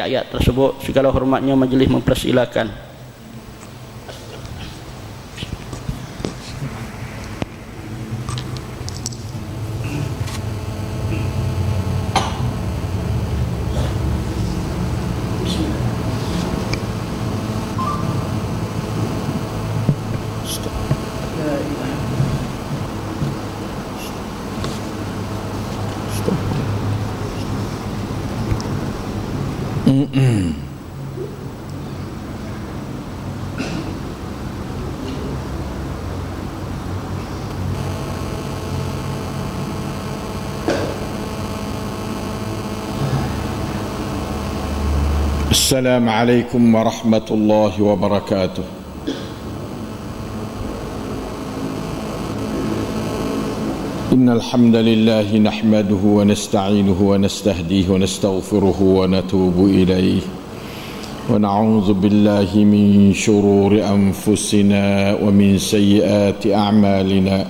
ayat tersebut. Segala hormatnya majelis mempersilakan. السلام عليكم ورحمة الله وبركاته. إن الحمد لله نحمده ونستعينه ونستهديه ونستغفره ونتوب إليه ونعوذ بالله من شرور أنفسنا ومن سيئات أعمالنا.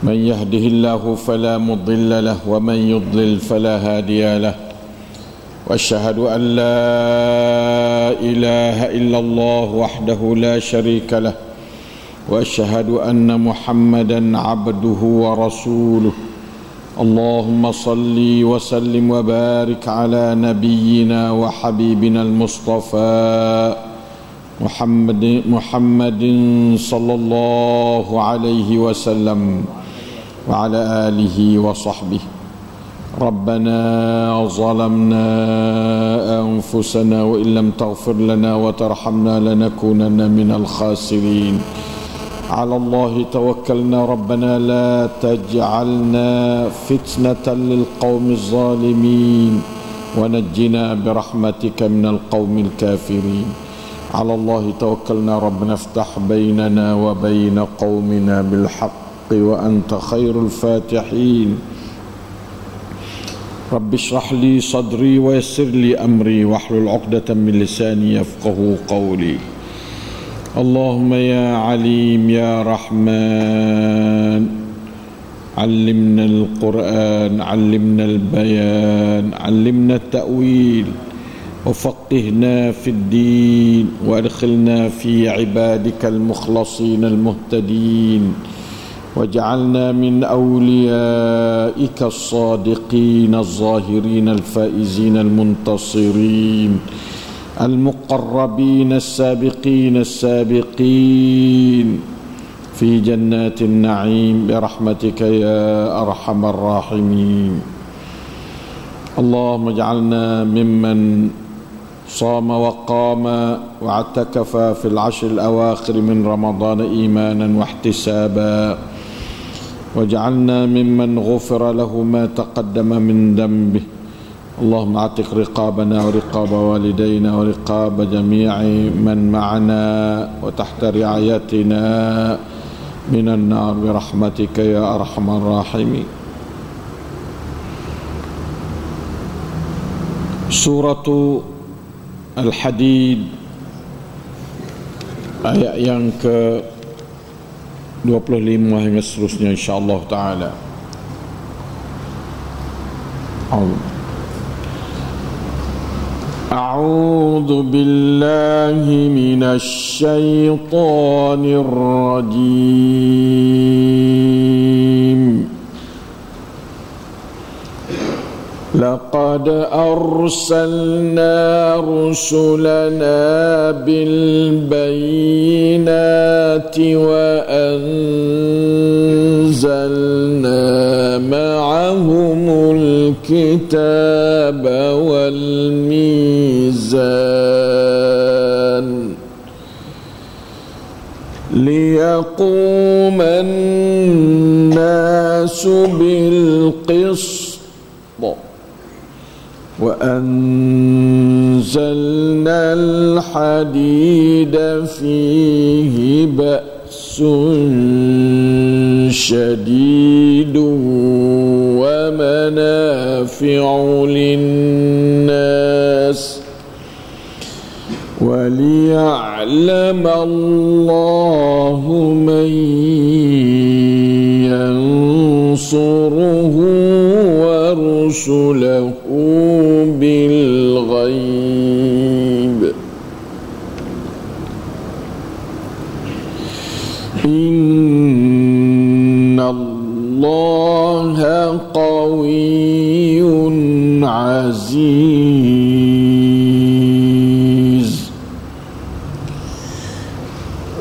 من يهده الله فلا مضل له ومن يضلل فلا هادي له. وأشهد أن لا إله إلا الله وحده لا شريك له وأشهد أن محمدا عبده ورسوله. اللهم صل وسلم وبارك على نبينا وحبيبنا المصطفى محمد صلى الله عليه وسلم وعلى آله وصحبه. ربنا ظلمنا أنفسنا وإن لم تغفر لنا وترحمنا لنكونن من الخاسرين. على الله توكلنا ربنا لا تجعلنا فتنة للقوم الظالمين ونجنا برحمتك من القوم الكافرين. على الله توكلنا ربنا افتح بيننا وبين قومنا بالحق وأنت خير الفاتحين. رب اشرح لي صدري ويسر لي أمري واحلل عقدة من لساني يفقه قولي. اللهم يا عليم يا رحمن علمنا القرآن علمنا البيان علمنا التأويل وفقهنا في الدين وادخلنا في عبادك المخلصين المهتدين واجعلنا من أوليائك الصادقين الظاهرين الفائزين المنتصرين المقربين السابقين في جنات النعيم برحمتك يا أرحم الراحمين. اللهم اجعلنا ممن صام وقام واعتكف في العشر الأواخر من رمضان إيمانا واحتسابا واجعلنا ممن غفر له ما تقدم من ذنبه. اللهم اعتق رقابنا ورقاب والدينا ورقاب جميع من معنا وتحت رعايتنا من النار برحمتك يا أرحم الراحمين. سورة Al-Hadid ayat yang ke 25 hingga seterusnya insyaAllah ta'ala. A'udzu billahi minasy syaithanir rajim. لقد أرسلنا رسلنا بالبينات وأنزلنا معهم الكتاب والميزان ليقوم الناس بالقسط وأنزلنا الحديد فيه بأس شديد ومنافع للناس وليعلم الله من ينصره ورسله بالغيب الغيب إن الله قوي عزيز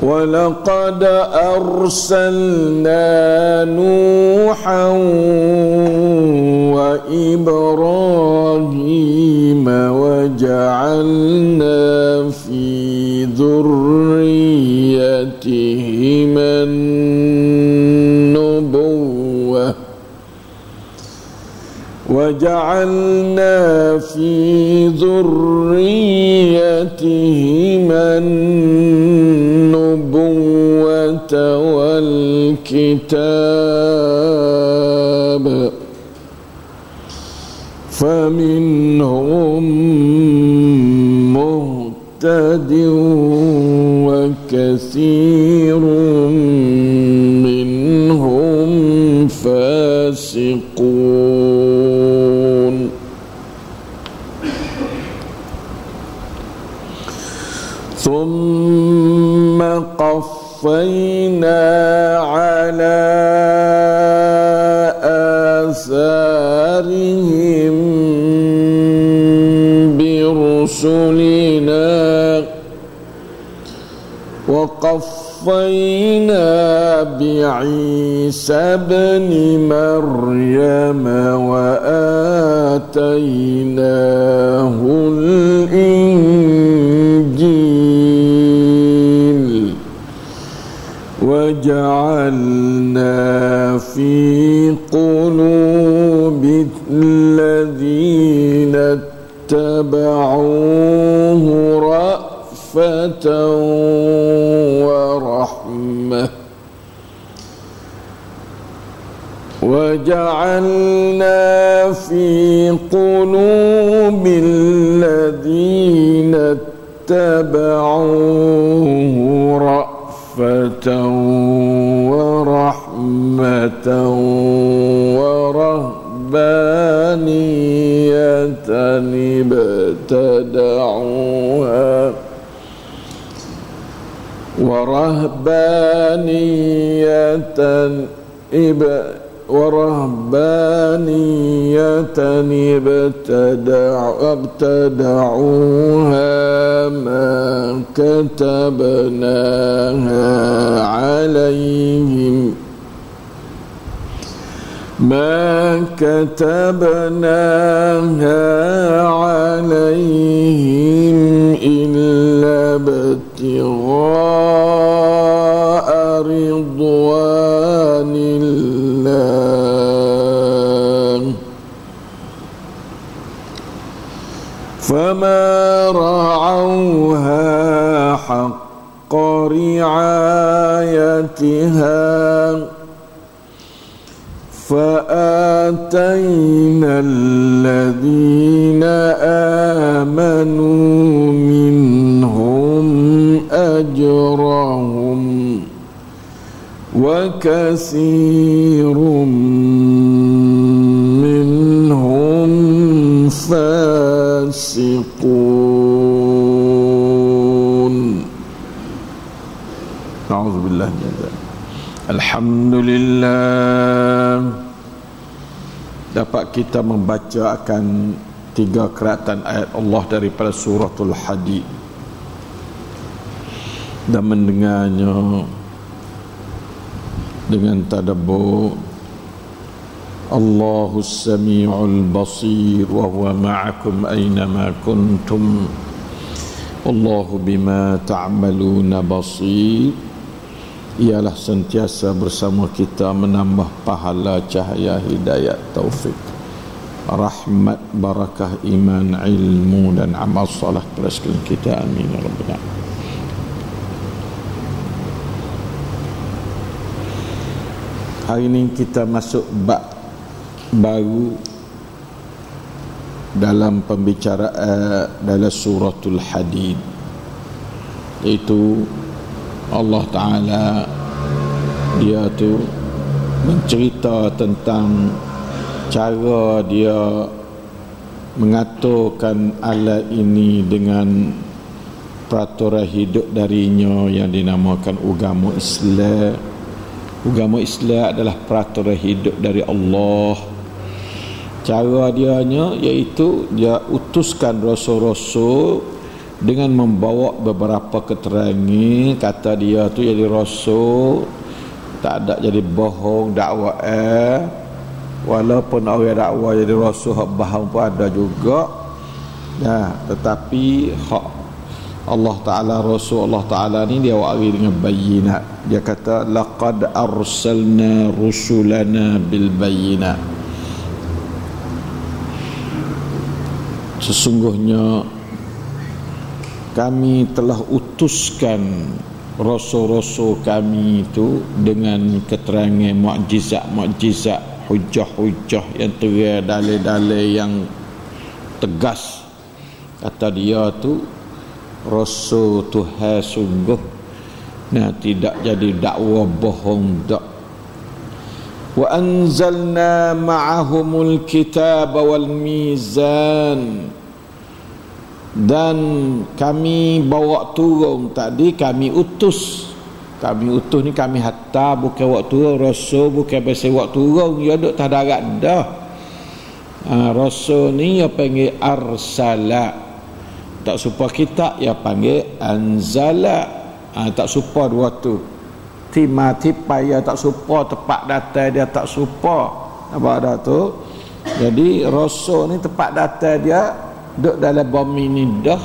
ولقد أرسلنا نوحا وإبراهيم وجعلنا في ذريتهما النبوة والكتاب فمنهم مهتد وكثير منهم فاسقون ثم قفينا على آثارهم برسلنا وقفينا بعيسى ابن مريم وآتيناه الإنجيل وجعلنا في قلوب الذين اتبعوه رأفة ورحمة وجعلنا في قلوب الذين اتبعوه رأفة ورحمة ورهبانية ابتدعوها ما كتبناها عليهم إلا ابتغاء رضوان الله فما رعوها حق رعايتها فآتينا الذين آمنوا منهم أجرهم وكثير منهم فاسقون. أعوذ بالله من ذلك. Alhamdulillah, dapat kita membaca akan 3 keratan ayat Allah daripada suratul Hadid dan mendengarnya dengan tadabbur. Allahus Sami'ul Basir wa huwa ma'akum aynama kuntum wallahu bima ta'maluna basir. Ialah sentiasa bersama kita menambah pahala, cahaya, hidayat, taufik, rahmat, barakah, iman, ilmu dan amal soleh kepada sekalian kita. Amin ya rabbal alamin. Hari ini kita masuk bab baru dalam pembicaraan dalam suratul Hadid, iaitu Allah Ta'ala dia tu mencerita tentang cara dia mengaturkan alat ini dengan peraturan hidup darinya yang dinamakan agama Islam. Agama Islam adalah peraturan hidup dari Allah. Cara dianya iaitu dia utuskan rasul-rasul dengan membawa beberapa keterangan. Kata dia tu jadi rasul, tak ada jadi bohong dakwah. Walaupun orang dakwah jadi rasul hak bohong pun ada juga. Nah, tetapi hak Allah Ta'ala, Rasul Allah Ta'ala ni dia wari dengan bayinat. Dia kata laqad arsalna rusulana bil bayinat. Sesungguhnya kami telah utuskan rasul-rasul kami itu dengan keterangan mukjizat, hujah-hujah yang terang, dalil-dalil yang tegas. Kata dia tu rasul Tuhan sungguh. Nah, tidak jadi dakwah bohong dak. Wa anzalna ma'ahumul kitab wal mizan. Dan kami bawa turun tadi, kami utus ni kami hantar, bukan waktu rasul, bukan biasa waktu turun dia duk tak darat dah. Rasul ni dia panggil arsala. Tak serupa kita ya panggil anzala. Tak serupa dua tu. Tiba-tiba ya tak serupa, tepat datang dia tak serupa. Apa dah tu? Jadi rasul ni tepat datang dia duduk dalam bumi ni dah.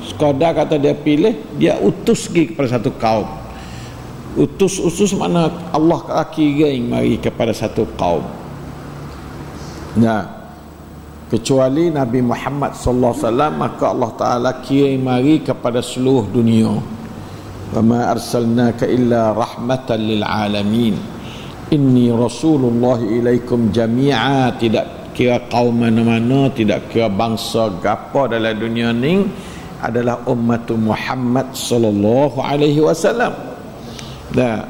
Sekadar kata dia pilih, dia utus pergi kepada satu kaum. Utus mana Allah kira mari kepada satu kaum. Nah, kecuali Nabi Muhammad sallallahu alaihi wasallam, maka Allah Taala kirim mari kepada seluruh dunia. Wa ma arsalnaka illa rahmatan lil alamin. Inni rasulullah ilaikum jami'a. Tidak kira kaum mana-mana, tidak kira bangsa gapo dalam dunia ni, adalah umat Muhammad sallallahu alaihi wasallam. Nah,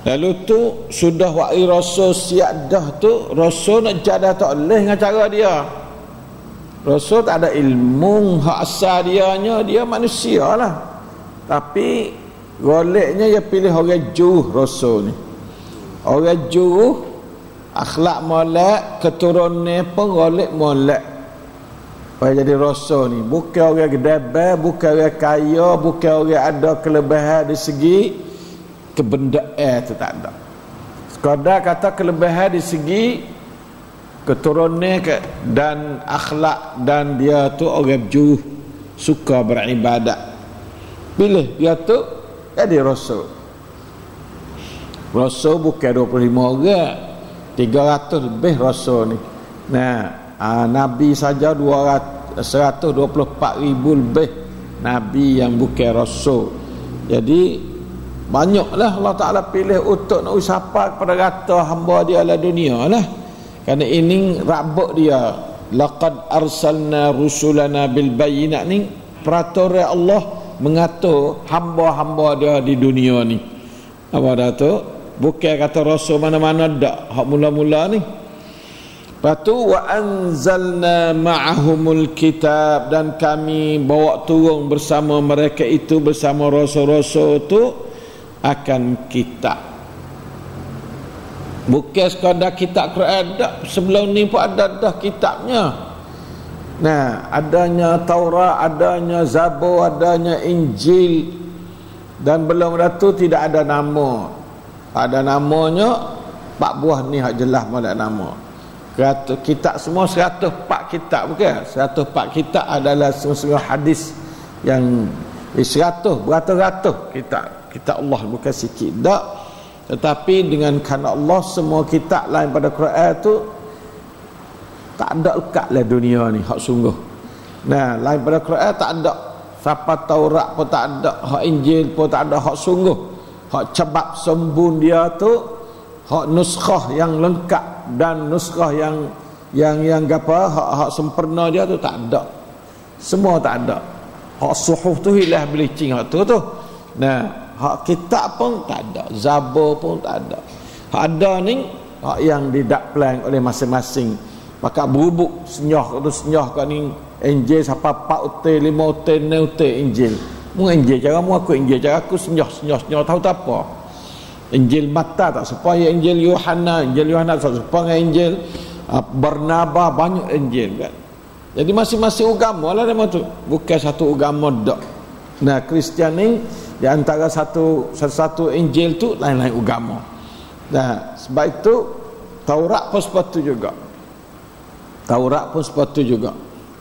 lalu tu sudah wahai rasul siap dah tu, rasul nak jadah tak boleh dengan cara dia. Rasul tak ada ilmu hak asal dia manusia lah. Tapi goleknya dia pilih orang juruh rasul ni. Orang juruh akhlak molek, keturunan pun golek molek. Jadi rasul ni bukan orang gedebel, bukan orang kaya, bukan orang ada kelebihan di segi kebendaan, tu tak ada. Sekadar kata kelebihan di segi keturunan dan akhlak, dan dia tu orang juh, suka beribadat. Pilih dia tu jadi rasul. Rasul bukan 25 orang, 300 lebih rasul ni. Nah, nabi saja 124,000 lebih nabi yang bukan rasul. Jadi banyaklah Allah Ta'ala pilih untuk nak usapa kepada rata hamba dia dalam dunia lah. Kerana ini rabuk dia. Laqad arsalna rusulana bil bayinat ni peraturan Allah mengatur hamba-hamba dia di dunia ni. Apa dah tu? Bukan kata rasul mana-mana dak. Hak mula-mula ni. Lepas tu wa anzalna ma'ahumul kitab, dan kami bawa turun bersama mereka itu, bersama rasul-rasul tu akan kitab. Bukan sekadar kitab Quran dak, sebelum ni pun ada dah kitabnya. Nah, adanya Taurat, adanya Zabur, adanya Injil, dan belum tu tidak ada nama. Ada namanya 4 buah ni hak jelas molek nama. Kitab semua 104 kitab, bukan? 104 kitab adalah semua hadis yang 100 beratus-ratus kitab Allah, bukan sikit dak. Tetapi dengan kerana Allah, semua kitab lain pada Quran tu tak ada lekat lah dunia ni hak sungguh. Nah, lain pada Quran tak ada. Siapa Taurat pun tak ada, hak Injil pun tak ada, hak sungguh. Hak cabak sembun dia tu, hak nuskhah yang lengkap dan nuskhah yang apa, hak sempurna dia tu tak ada. Semua tak ada. Hak suhuf tu hilang bleaching hak tu. Nah, hak kitab pun tak ada, Zabur pun tak ada. Hak ada ni hak yang didaplang oleh masing-masing Maka berubuk senyah kat ni Injil siapa 4 utai 5 utai 6 utai Injil. Mu Injil cara mu aku Injil cara aku senyah tahu tak apa. Injil Matta tak serupa dengan Injil Yohanes tak serupa dengan Injil Barnabas, banyak Injil kan. Jadi masing-masing agama lah nama tu, bukan satu agama dak. Nah, Kristian ni di antara satu Injil tu lain-lain agama. Nah, sebab itu Taurat pun seperti juga.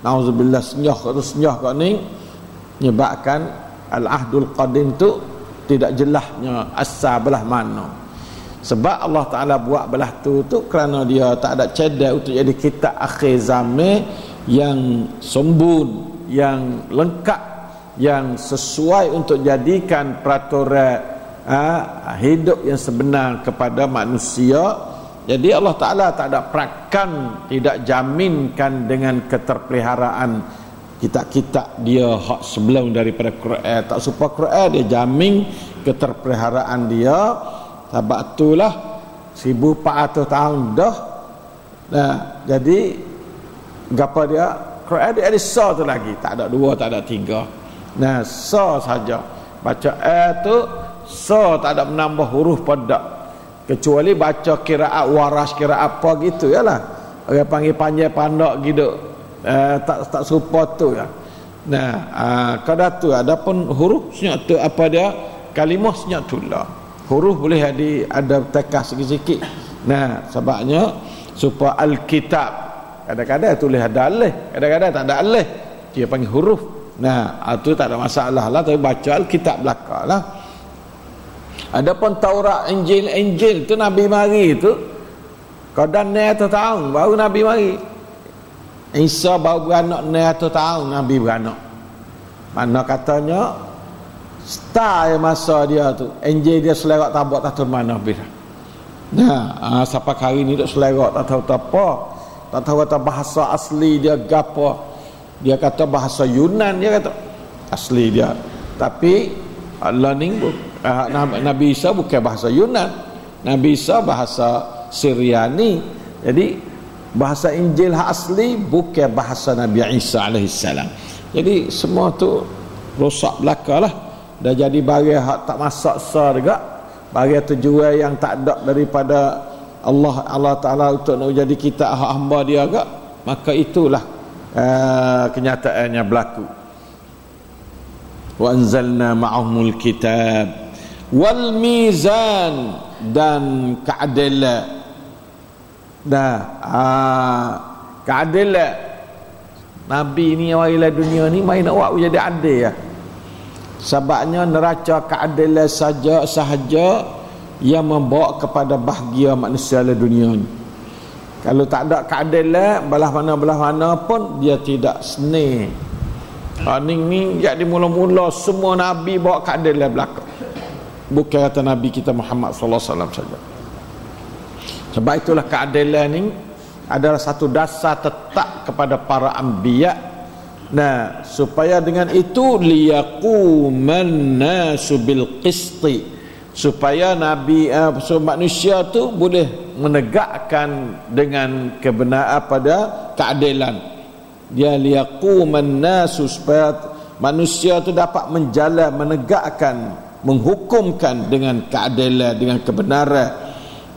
Nauzubillah senyah kat ni menyebabkan Al-Ahdul Qadim tu tidak jelasnya asal belah mana. Sebab Allah Ta'ala buat belah tu kerana dia tak ada cadar untuk jadi kitab akhir zaman yang sempurna, yang lengkap, yang sesuai untuk jadikan peraturan hidup yang sebenar kepada manusia. Jadi Allah Ta'ala tak ada perakan, tidak jaminkan dengan keterpeliharaan kitab-kitab dia hak sebelum daripada Quran. Tak serupa Quran, dia jamin keterpeliharaan dia. Sebab itulah 1400 tahun dah. Nah, jadi gapa dia? Quran dia ada sa tu lagi, tak ada 2, tak ada 3. Nah, sa saja. Baca tu sa, tak ada menambah huruf pada. Kecuali baca kiraat waras, kiraat apa gitu yalah. Orang panggil panjang pandak gitu. Tak serupa tu ya. Nah, kada tu adapun huruf senyap tu apa dia? Kalimah senyap tu lah. Huruf boleh ada tekas sikit-sikit. Nah, sebabnya supaya Alkitab kadang-kadang tulis ada alif, kadang-kadang tak ada alif. Dia panggil huruf. Nah, itu tak ada masalah lah, tapi baca Alkitab belakang lah. Adapun Taurat, Injil tu Nabi mari tu kadang 900 tahun baru Nabi mari. Isa baru beranak 900 tahun Nabi beranak. Mana katanya style masa dia tu Injil dia selerak tabak tak tahu mana bila. Nah, sampai hari ni duk selerak tak tahu apa. Tak tahu kata bahasa asli dia gapo. Dia kata bahasa Yunan, dia kata asli dia. Tapi Allah ni Nabi Isa bukan bahasa Yunan. Nabi Isa bahasa Syriani. Jadi bahasa Injil hak asli bukan bahasa Nabi Isa alaihissalam. Jadi semua tu rosak belaka lah. Dah jadi barang hak tak masak sah juga. Barang tujuan yang tak ada daripada Allah Ta'ala untuk nak jadi kita hak hamba dia juga. Maka itulah kenyataannya berlaku. Wa anzalna ma'ahumul kitab wal mizan, dan keadilan. Keadilan. Nabi ni awal dunia ni main nak buat jadi adil ya. Sebabnya neraca keadilan sahaja yang membawa kepada bahagia manusia dalam dunia ni. Kalau tak ada keadilan, belah mana pun dia tidak seni. Ni jadi mula-mula semua Nabi bawa keadilan belakang. Bukan kata Nabi kita Muhammad sallallahu alaihi wasallam saja. Sebab itulah keadilan ni adalah satu dasar tetap kepada para anbiya. Nah, supaya dengan itu liyaquman nasu bil qisti, supaya nabi manusia tu boleh menegakkan dengan kebenaran pada keadilan. Dia liyaquman nasu, supaya manusia tu dapat menjalan, menegakkan, menghukumkan dengan keadilan, dengan kebenaran.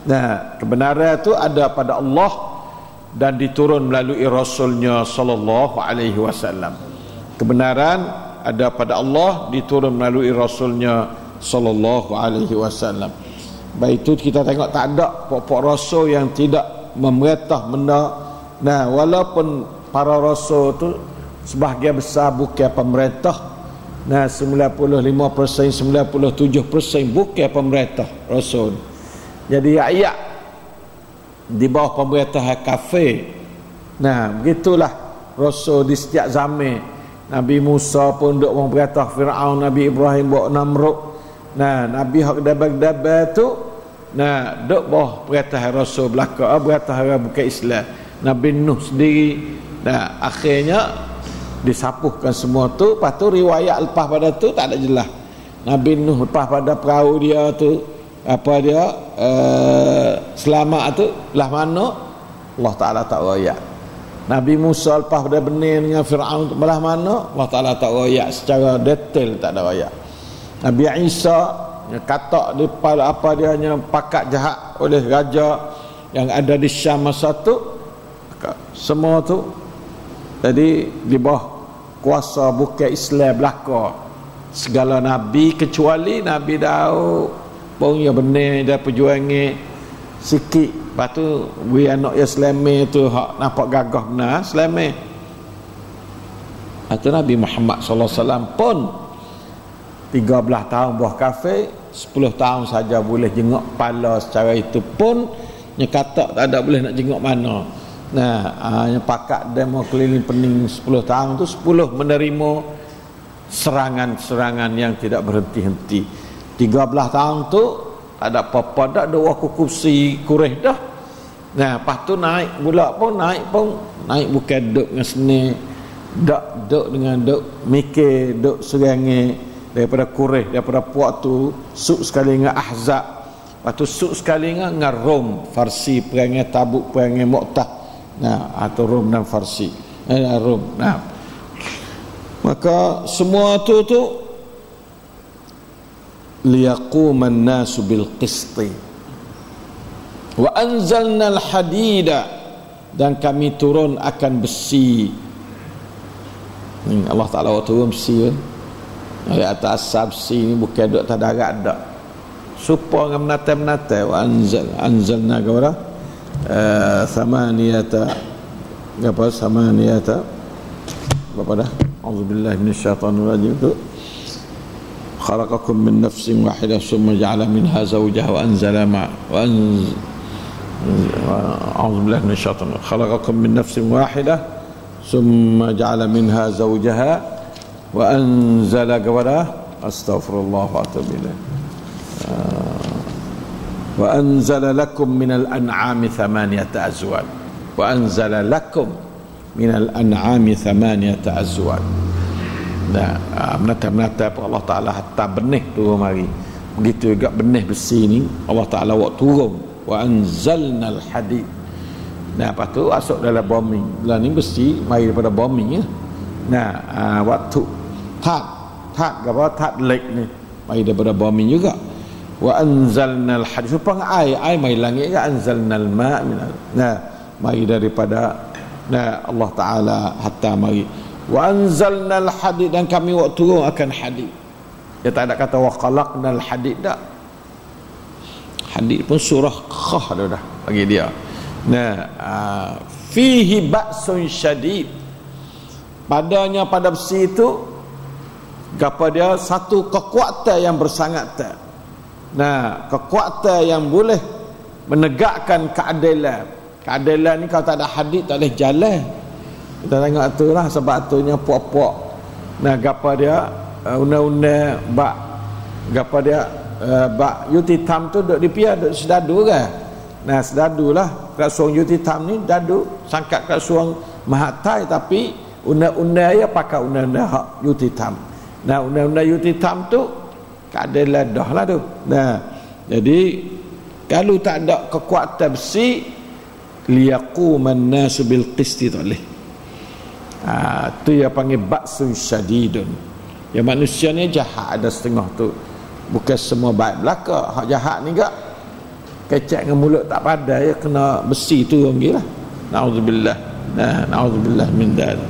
Nah, kebenaran tu ada pada Allah dan diturun melalui Rasulnya sallallahu alaihi wasallam. Kebenaran ada pada Allah, diturun melalui Rasulnya sallallahu alaihi wasallam. Baik itu kita tengok tak ada pokok rasul yang tidak memerintah benda. Nah, walaupun para rasul tu sebahagian besar bukan pemerintah. Nah, 95%, 97% bukan pemerintah rasul. Jadi rakyat di bawah pemerintah kafir. Nah, begitulah rasul di setiap zaman. Nabi Musa pun duk memerintah Firaun, Nabi Ibrahim bawa Namrud. Nah, Nabi hak dabar tu duk bawah perintah rasul belaka, perintah orang bukan Islam. Nabi Nuh sendiri. Nah, akhirnya disapuhkan semua tu. Lepas tu riwayat lepas pada tu tak ada jelas. Nabi Nuh lepas pada perahu dia tu selamat tu belah mana, Allah Ta'ala tak riwayat. Nabi Musa lepas pada benih dengan Fir'aun belah mana, Allah Ta'ala tak royak secara detail, tak ada royak. Nabi Isa katak di apa dia hanya pakat jahat oleh raja yang ada di Syam masa tu, semua tu jadi di bawah kuasa bukan Islam belaka segala nabi kecuali Nabi Daud pun ya benar dia perjuangan sikit. Lepas tu we anak ya selama tu hak nampak gagah benar selama. Atau Nabi Muhammad sallallahu alaihi wasallam pun 13 tahun buah kafir, 10 tahun saja boleh jenguk kepala secara itu pun nyekatak tak ada boleh nak jenguk mana. Nah, yang pakat demo keliling pening 10 tahun tu 10 menerima serangan-serangan yang tidak berhenti-henti. 13 tahun tu tak ada apa-apa dah, dua kursi Quraisy dah. Nah, lepas tu naik naik bukan duk dengan seni, duk dengan duk mikir, duk serangan daripada Quraisy, daripada puak tu suk sekali dengan Ahzab, lepas tu suk sekali dengan Rom, Farsi, perangai Tabuk, perangai Mu'tah. Nah, atau Rom dan Farsi. Rom. Nah, maka semua tu liyaquman nasu bil qisti wa anzalna al hadida, dan kami turun akan besi. Allah Ta'ala turun besi dari atas besi ni bukan duduk tak darat dak. Supaya dengan menatai-menatai wa anzalna kepada samaniyata apa dah, auzubillahi minasyaitanir rajim tu, khalaqakum min nafsin wahidah summa ja'ala minha zawjaha wa anzala auzubillahi minasyaitanir, khalaqakum min nafsin wahidah summa ja'ala minha zawjaha wa anzala kepada astaghfirullah wa atubu ilaih wa anzala lakum minal an'ami thamaniyata azwaj wa anzala lakum minal an'ami thamaniyata azwaj. Nah, menata-menata Allah Ta'ala hatta benih turun mari. Begitu juga benih besi ni Allah Ta'ala buat turun wa anzalnal hadid. Nah, lepas tu masuk dalam bumi. Lah ni besi mari daripada bumi ya. Nah, waktu tat apa lek ni mari daripada bumi juga. Wa anzalnal hadid, supaya air mai langit ya, anzalnal ma' minal, nah mai daripada Allah Ta'ala hatta mari wa anzalnal hadid, dan kami waktu turun akan hadid. Dia tak ada kata wa khalaqnal hadid dak. Hadid pun surah Qaf dah bagi dia. Nah, fihi ba'sun syadid, padanya pada besi itu gapo dia satu kekuatan yang bersangat. Nah, kekuatan yang boleh menegakkan keadilan. Keadilan ni kalau tak ada hadid tak boleh jalan. Kita tengok tu lah sebab tu nya puak-puak. Nah, gapo dia undang-undang bak gapo dia bak Yutitam tu duk dipia duk sedadu kan. Nah, sedadu lah Krasuang Yutitam ni dadu sangkat Krasuang Mahathir, tapi undang-undang ya pakai undang-undang hak Yutitam. Nah, undang-undang Yutitam tu keadilan dah lah tu. Nah, jadi kalau tak ada kekuatan besi, liyaquman nasu bil qisti toleh. Tu yang panggil ba'sun syadidun. Yang manusia ni jahat ada setengah tu. Bukan semua baik belaka. Hak jahat ni gak kecek dengan mulut tak pandai ya, kena besi tu orang gila. Nauzubillah. Nah, nauzubillah min dzalik.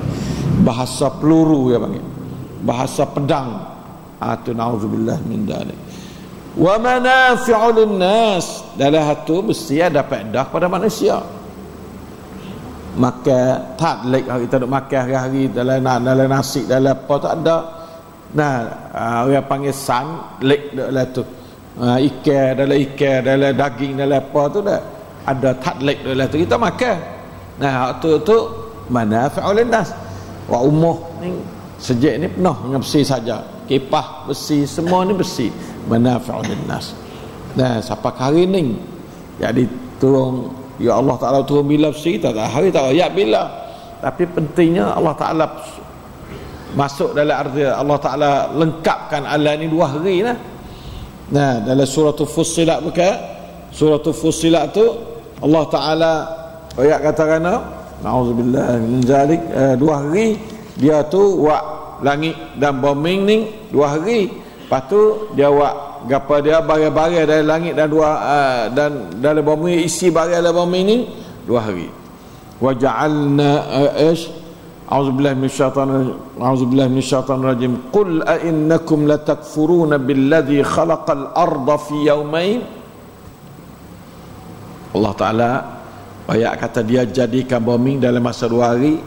Bahasa peluru ya panggil. Bahasa pedang. Tu nauzubillah min dzalik. Wa manafi'u linnas, dalam hatu mesti ada faedah pada manusia. Maka tak lek kita duk makan hari-hari dalam nasi dalam apa tak ada. Nah, orang panggil san lek dalam tu. Ikan dalam daging dalam apa tu dah ada tak lek dalam tu kita makan. Nah, tu manafi'u linnas. Wa umuh ni sejak ni penuh dengan besi saja. Kipah besi, semua ni besi. Manafi'u linnas. Nah, siapa hari ni jadi turun ya Allah Ta'ala turun bila besi tak hari tak ya bila, tapi pentingnya Allah Ta'ala masuk dalam arti Allah Ta'ala lengkapkan alam ni 2 hari lah. Nah, dalam surah Fussilat bukan, surah Fussilat tu Allah Ta'ala ayat kata kerana Nauzubillah min zalik. 2 hari dia tu buat langit dan bombing ni 2 hari. Lepas tu dia buat gapo dia barang-barang dari langit dan dan dalam bombing isi barang dalam bombing ni 2 hari. Wa ja'alna A'udzubillahi minasyaitonir rajim. Qul a innakum latakfuruna billadzi khalaqal arda fi yawmain. Allah Taala ayat kata dia jadikan bombing dalam masa 2 hari.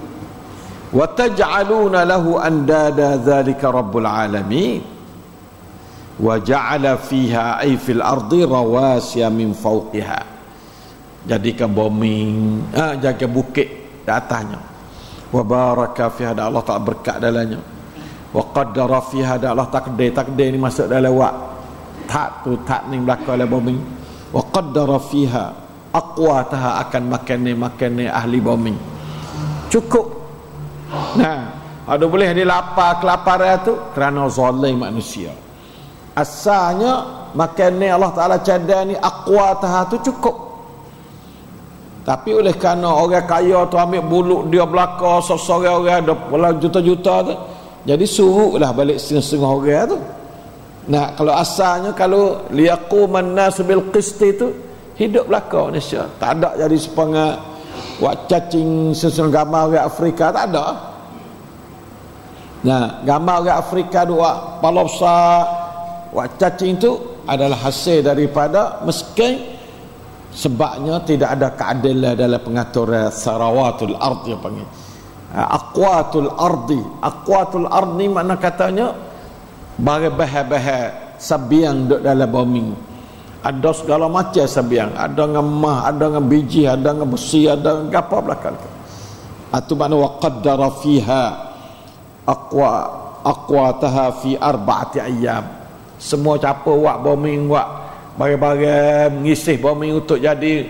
Wa taj'aluna lahu andada dzalika rabbul alamin. Wa ja'ala fiha ay fil ardi rawasiya min fawqiha. Jadikan bombing, jaga bukit di atasnya. Wa baraka fiha, Allah tak berkat dalamnya. Wa qaddara fiha, Allah takdir ni masuk dalam wak tak tu tak ni belakang dalam bombing. Wa qaddara fiha aqwataha, akan makan ahli bombing. Cukup. Nah, ada boleh dia lapar kelaparan tu kerana zalim manusia. Asalnya makan ni Allah Taala cadang ni aqwataha tu cukup. Tapi oleh kerana orang kaya tu ambil buluk dia belaka seorang orang ada juta-juta tu, jadi suruhlah balik setengah orang tu. Nah, kalau asalnya kalau liyaquman nas bil qist tu hidup belaka Malaysia, tak ada jadi sepengah buat cacing sesuatu gambar orang Afrika, tak ada. Nah, gambar orang Afrika tu buat kepala besar, buat cacing tu adalah hasil daripada miskin. Sebabnya tidak ada keadilan dalam pengaturan sarawatul ard, dia panggil aqwatul ard ni makna katanya bahan-bahan sabiang duduk dalam bombing. Ada segala macam sabiang, ada dengan emas, ada dengan biji, ada dengan besi, ada dengan apa belakang. Itu makna wa qaddara fiha aqwataha fi 4 ayyam. Semua campur buat bombing, buat bagai-bagai mengisih bombing untuk jadi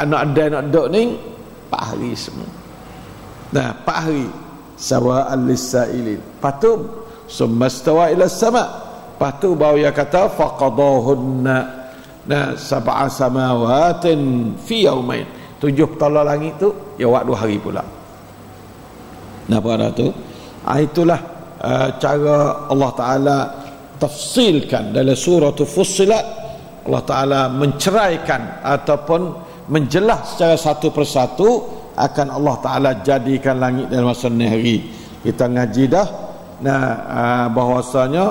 anak dok ni 4 hari semua. Nah, 4 hari sawa'al lisailin. Patu summastawa ila sama. Patu baru dia kata faqadahunna sab'a samawatin fi yawmain. 7 petala langit tu dia buat 2 hari pula. Nah, pada tu itulah cara Allah Taala tafsilkan dalam surah Fussilat. Allah Taala menceraikan ataupun menjelas secara satu persatu akan Allah Taala jadikan langit dalam masa hari. Kita ngaji dah bahwasanya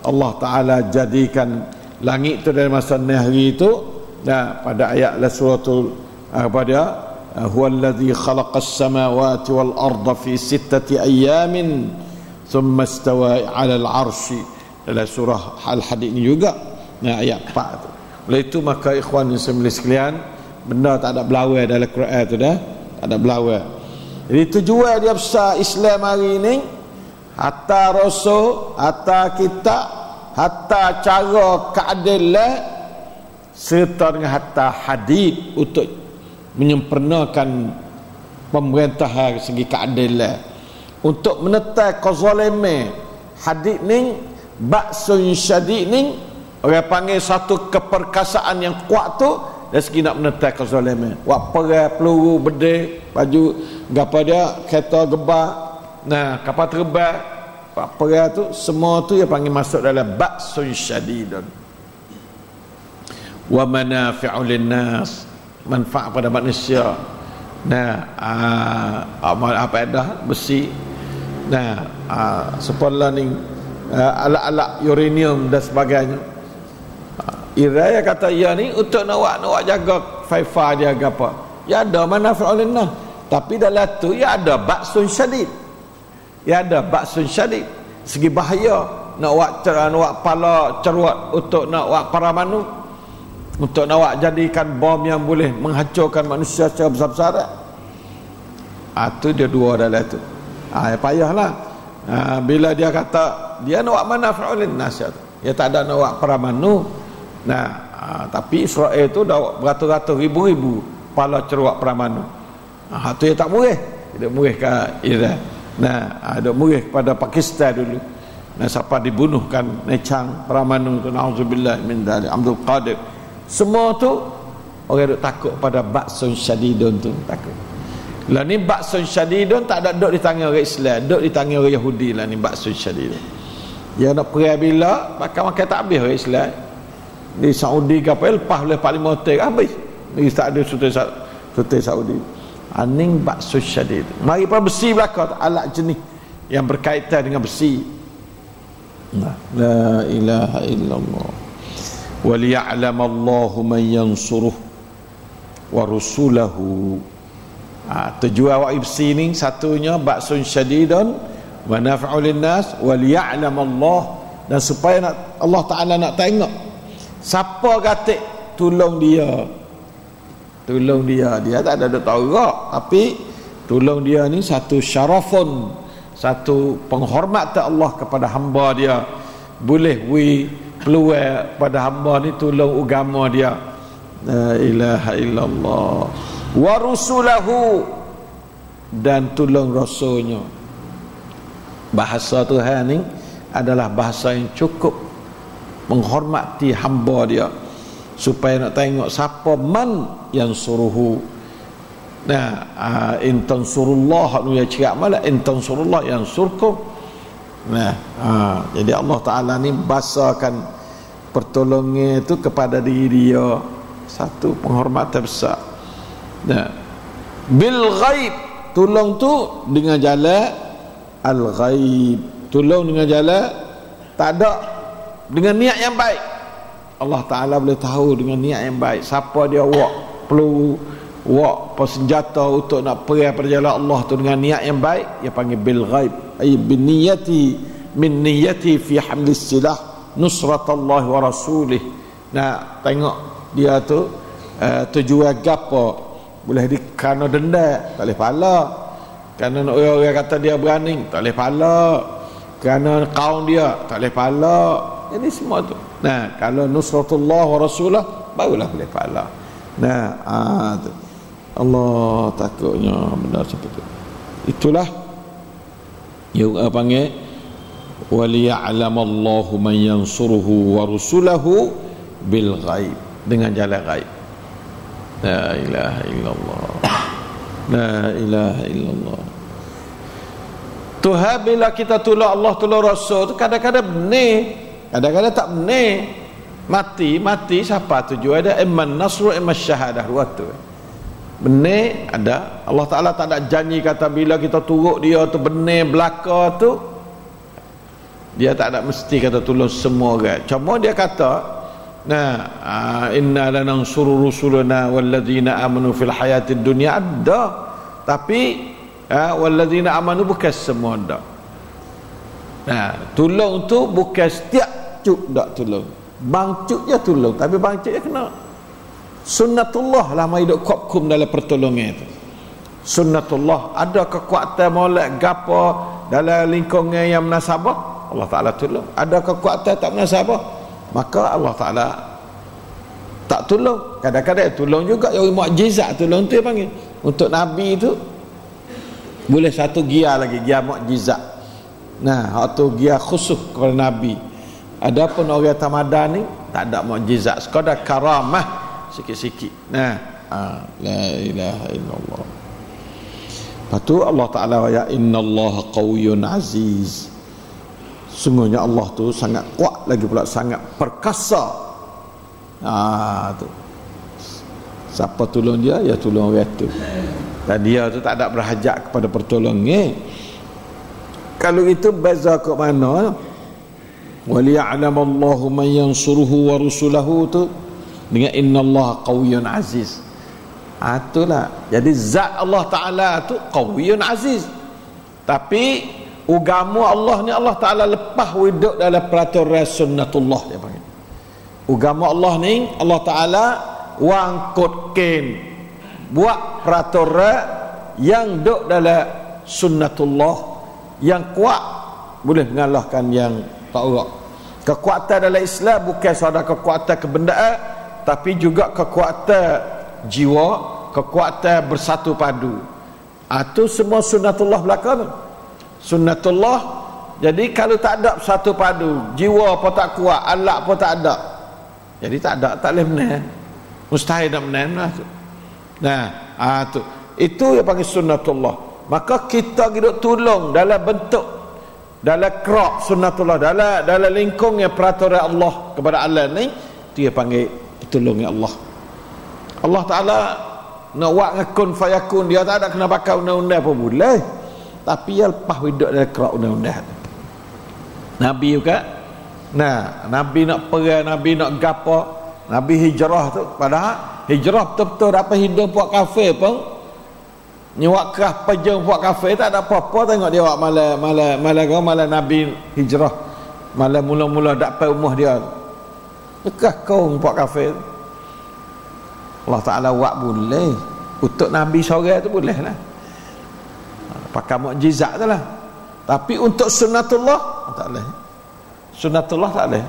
Allah Taala jadikan langit itu dalam masa hari itu. Pada ayat suratul pada huwallazi khalaqas samawati wal arda fi 6 ayyamin thumma istawa 'alal 'arsy. Dalam surah Al-Hadid ni juga ayat 4 tu. Oleh itu maka ikhwan dan sekalian, benda tak ada belawai dalam Quran tu dah, tak ada belawai. Jadi tujuan dia besar Islam hari ni, hatta rasul, hatta kitab, hatta cara keadilan serta dengan hatta hadid untuk menyempurnakan pemerintahan segi keadilan, untuk menetai kezaliman. Hadid ni ba'sun syadid ni orang panggil satu keperkasaan yang kuat tu dari segi nak menetai kezaliman. Buat perang, peluru, bedil, baju gapo dia, kereta gebak, kapal terbang, buat perang tu, semua tu dia panggil masuk dalam ba'sun syadidun. Wa manafi'u linnas, manfaat pada manusia. Apa dah besi, sepola ni, alat-alat uranium dan sebagainya. Iraya kata ya ni untuk nak jaga faifa dia apa. Ya ada manafi'ul linnas, tapi dalam tu ya ada ba'sun syadid. Ya ada ba'sun syadid. Segi bahaya nak pala cerwat untuk nak paramanu, untuk nak jadikan bom yang boleh menghancurkan manusia secara besar-besaran. Tu dia dua dalam tu. Payahlah. Bila dia kata dia nak manafi'ul linnas, dia tak ada nak paramanu. Tapi Israel tu dah beratus-ratus ribu pala cerwak paramanu. Tu dia tak murih. Dia murih ke Iran. Dia murih kepada Pakistan dulu. Siapa dibunuhkan Necang paramanu tu, na'udzubillah min dzalik, Abdul Qadir. Semua tu orang duk takut pada ba'sun syadidun tu, takut. Lah ni ba'sun syadidun tak ada duk di tangan orang Islam, duk di tangan orang Yahudi lah ni ba'sun syadidun. Dia nak perang bila makan tak habis orang Islam. Di Saudi ke apa lepas oleh Pak Lima Hotel habis. Ni tak ada sultan Saudi. Aning ba'sun syadid. Mari pada besi belaka alat jenis yang berkaitan dengan besi. La ilaha illallah. Wa liya'lamallahu man yansuruh wa rusulahu. Tujuan awak besi ni satunya ba'sun syadidun wa naf'u linnas wa liya'lamallah, dan supaya Allah Ta'ala nak tengok siapa gatik tolong dia tak ada duk tahu tapi tolong dia ni satu syarafun, satu penghormatan Allah kepada hamba dia. Boleh peluang pada hamba ni tolong agama dia. La ilaha illallah. Wa rusulahu, dan tolong rasulnya. Bahasa Tuhan ni adalah bahasa yang cukup menghormati hamba dia, supaya nak tengok siapa man yang suruhu. Nah, in tansurullah nu ya cakap malah in tansurullah yang surkum. Nah, jadi Allah Taala ni bahasakan pertolongan itu kepada diri dia, satu penghormatan besar. Nah, bil ghaib, tolong tu dengan jalan al ghaib, tolong dengan jalan tak ada, dengan niat yang baik. Allah Ta'ala boleh tahu dengan niat yang baik siapa dia perlu senjata untuk nak perang pada jalan Allah tu dengan niat yang baik. Dia panggil bil ghaib, ay bin niyati, min niyati fi hamlis silah nusratullah wa rasulih. Nah, tengok dia tu tujuan gapo. Boleh di kerana denda tak boleh pahala, kerana orang kata dia berani tak boleh pahala, kerana kaum dia tak boleh pahala. Jadi semua tu. Nah, kalau nusratullah wa rasulah barulah boleh pahala. Nah, Allah takutnya benar seperti itu. Itulah yang panggil waliya'lamallahu man yansuruhu wa rusulahu bil ghaib, dengan jalan ghaib. La ilaha illallah. La ilaha illallah. Tuhan bila kita tolong Allah, tolong Rasul tu kadang-kadang benar, kadang-kadang tak benar. Mati siapa tujuan dia? Imman nasru imman syahadah, dua tu. Benar ada. Allah Ta'ala tak ada janji kata bila kita turut dia tu benar belaka tu, dia tak ada mesti kata tolong semua orang. Cuma dia kata inna lanansuru rusulana walladzina amanu fil hayatid dunya, ada, tapi walladzina amanu bukan semua ada. Tolong tu bukan setiap cuk dak tolong. Bang cuk je tolong, tapi bang cuk je kena sunnatullah lah mai duk kokkum dalam pertolongan itu. Sunnatullah, ada kekuatan molek gapo dalam lingkungan yang munasabah, Allah Ta'ala tolong. Ada kekuatan tak munasabah, maka Allah Ta'ala tak tolong. Kadang-kadang tolong juga yang mukjizat, tolong tu dia panggil. Untuk Nabi tu boleh satu gia lagi, gia mukjizat. Hak tu gia khusus kepada Nabi. Adapun orang tamadan ni tak ada mukjizat, sekadar karamah sikit-sikit. La ilaha illallah. Lepas tu Allah Ta'ala ya innallaha qawiyyun aziz. Sungguhnya Allah tu sangat kuat, lagi pula sangat perkasa. Tu siapa tolong dia, ya tolong orang tu, dan dia tu tak ada berhajat kepada pertolongan. Kalau itu beza ke mana? Waliya'lamallahu man yansuruhu wa rusulahu tu dengan innallaha qawiyyun aziz. Itulah. Jadi zat Allah Ta'ala tu qawiyyun aziz, tapi agama Allah ni Allah Ta'ala lepas hidup dalam peraturan sunnatullah, dia panggil. Agama Allah ni Allah Ta'ala wangkutkan, buat peraturan yang duduk dalam sunnatullah, yang kuat boleh mengalahkan yang tak kuat. Kekuatan dalam Islam bukan sahaja kekuatan kebendaan, tapi juga kekuatan jiwa, kekuatan bersatu padu. Itu semua sunnatullah belakang. Sunnatullah. Jadi kalau tak ada bersatu padu, jiwa pun tak kuat, alat pun tak ada, jadi tak ada, tak boleh menang. Mustahil nak menang lah tu. Tu Itu yang panggil sunnatullah. Maka kita hidup tolong dalam bentuk, dalam kerak sunnatullah, dalam lingkungnya peraturan Allah kepada Allah ni, itu yang panggil tolongnya Allah. Allah Ta'ala nak buat ngakun fayakun, dia tak ada kena pakai undang-undang pun boleh, tapi dia lepas hidup dalam kerak undang-undang. Nabi juga, Nabi nak perang, Nabi nak gapo, Nabi hijrah tu, padahal hijrah betul-betul dapat hidup buat kafir pun, nyewak kerah pejeng buat kafir tak ada apa-apa. Tengok dia buat malah Nabi hijrah, malah mula-mula dapat umur dia dekah kau buat kafir. Allah Ta'ala buat boleh untuk Nabi seorang tu boleh lah, pakai mukjizat tu lah. Tapi untuk sunnatullah tak boleh. Sunnatullah tak boleh.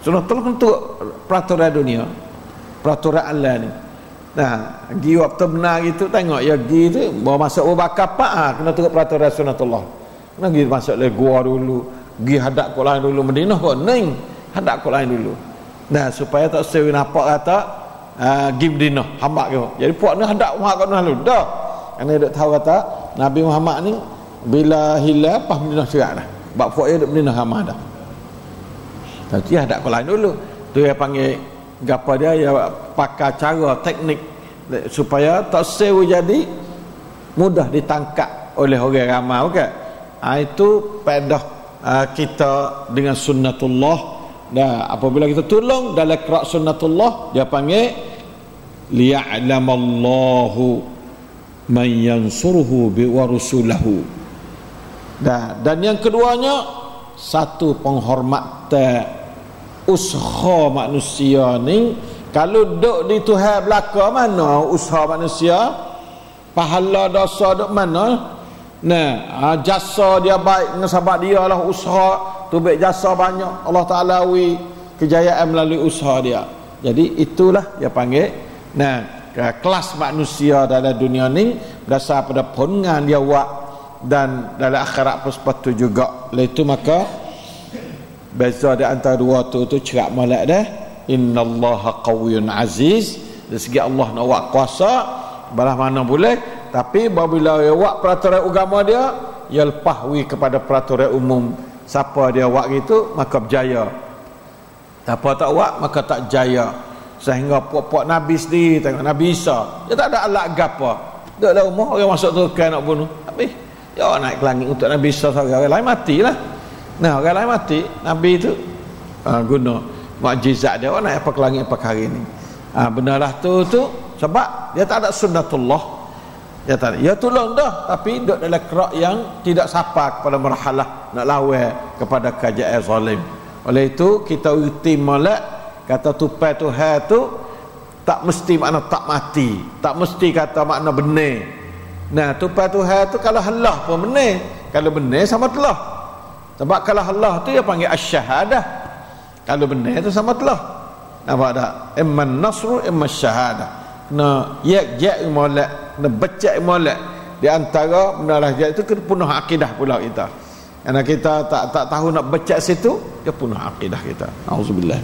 Sunnatullah untuk peraturan dunia, peraturan Allah ni. Pergi waktu benar gitu, tengok ya pergi tu bawa masuk bakar pak, kena tengok peraturan sunnatullah. Kena pergi masuk le gua dulu, pergi hadap kau lain dulu, Madinah kau ning hadap kau lain dulu. Supaya tak sewi nampak kata pergi Madinah hamba kau. Jadi puak ni hadap mak kau dulu dah. Kerana dia tahu kata Nabi Muhammad ni bila hilal pas Madinah cerak dah. Bab puak dia duduk Madinah hamba dah. Tapi hadap kau lain dulu. Tu yang panggil gapa dia, ya pakai cara teknik supaya tak sewa jadi mudah ditangkap oleh orang ramai, okey. Itu pedah kita dengan sunnatullah. Apabila kita tolong dalam kerak sunnatullah, dia panggil liya'lamallahu man yansuruhu wa rusulahu. Dan yang keduanya, satu penghormatan usaha manusia ni. Kalau duduk di Tuhan belaka, mana usaha manusia, pahala dosa duduk mana? Jasa dia baik dengan sebab dia lah usaha tu, baik jasa banyak, Allah Ta'ala wi kejayaan melalui usaha dia. Jadi itulah dia panggil kelas manusia dalam dunia ni berdasar pada pengan dia buat, dan dalam akhirat pun sepatu juga. Oleh itu maka beza di antara dua tu cerak molek dah. Innallaha qawiyyun aziz. Dari segi Allah nak buat kuasa balah mana boleh, tapi apabila dia buat peraturan agama dia, ia lepas wi kepada peraturan umum. Siapa dia buat gitu maka berjaya, siapa tak buat maka tak jaya. Sehingga puak-puak Nabi sendiri, tengok Nabi Isa, dia tak ada alat gapa, duduk dalam rumah orang masuk turkan nak bunuh, habis dia naik ke langit untuk Nabi Isa seorang, orang lain matilah. Orang lain mati, Nabi itu guna mukjizat dia, orang naik apa ke langit apa ke hari ni. Benalah tu sebab dia tak ada sunnatullah. Dia tak ada, dia tolong dah, tapi duduk dalam kerak yang tidak sapa kepada marhalah nak lawan kepada kerajaan zalim. Oleh itu kita erti molek kata tupai Tuhan tu tak mesti makna tak mati, tak mesti kata makna benar. Tupai Tuhan tu kalau halah pun benar, kalau benar sama telah. Sebab kalau Allah tu dia panggil asy-syahadah, kalau benar tu sama telah. Nampak tak? Imman nasru imman syahadah. Kena yak molek, kena becak molek. Di antara benalah itu kena penuh akidah pula kita. Karena kita tak tahu nak becak situ, dia penuh akidah kita. Auzubillah.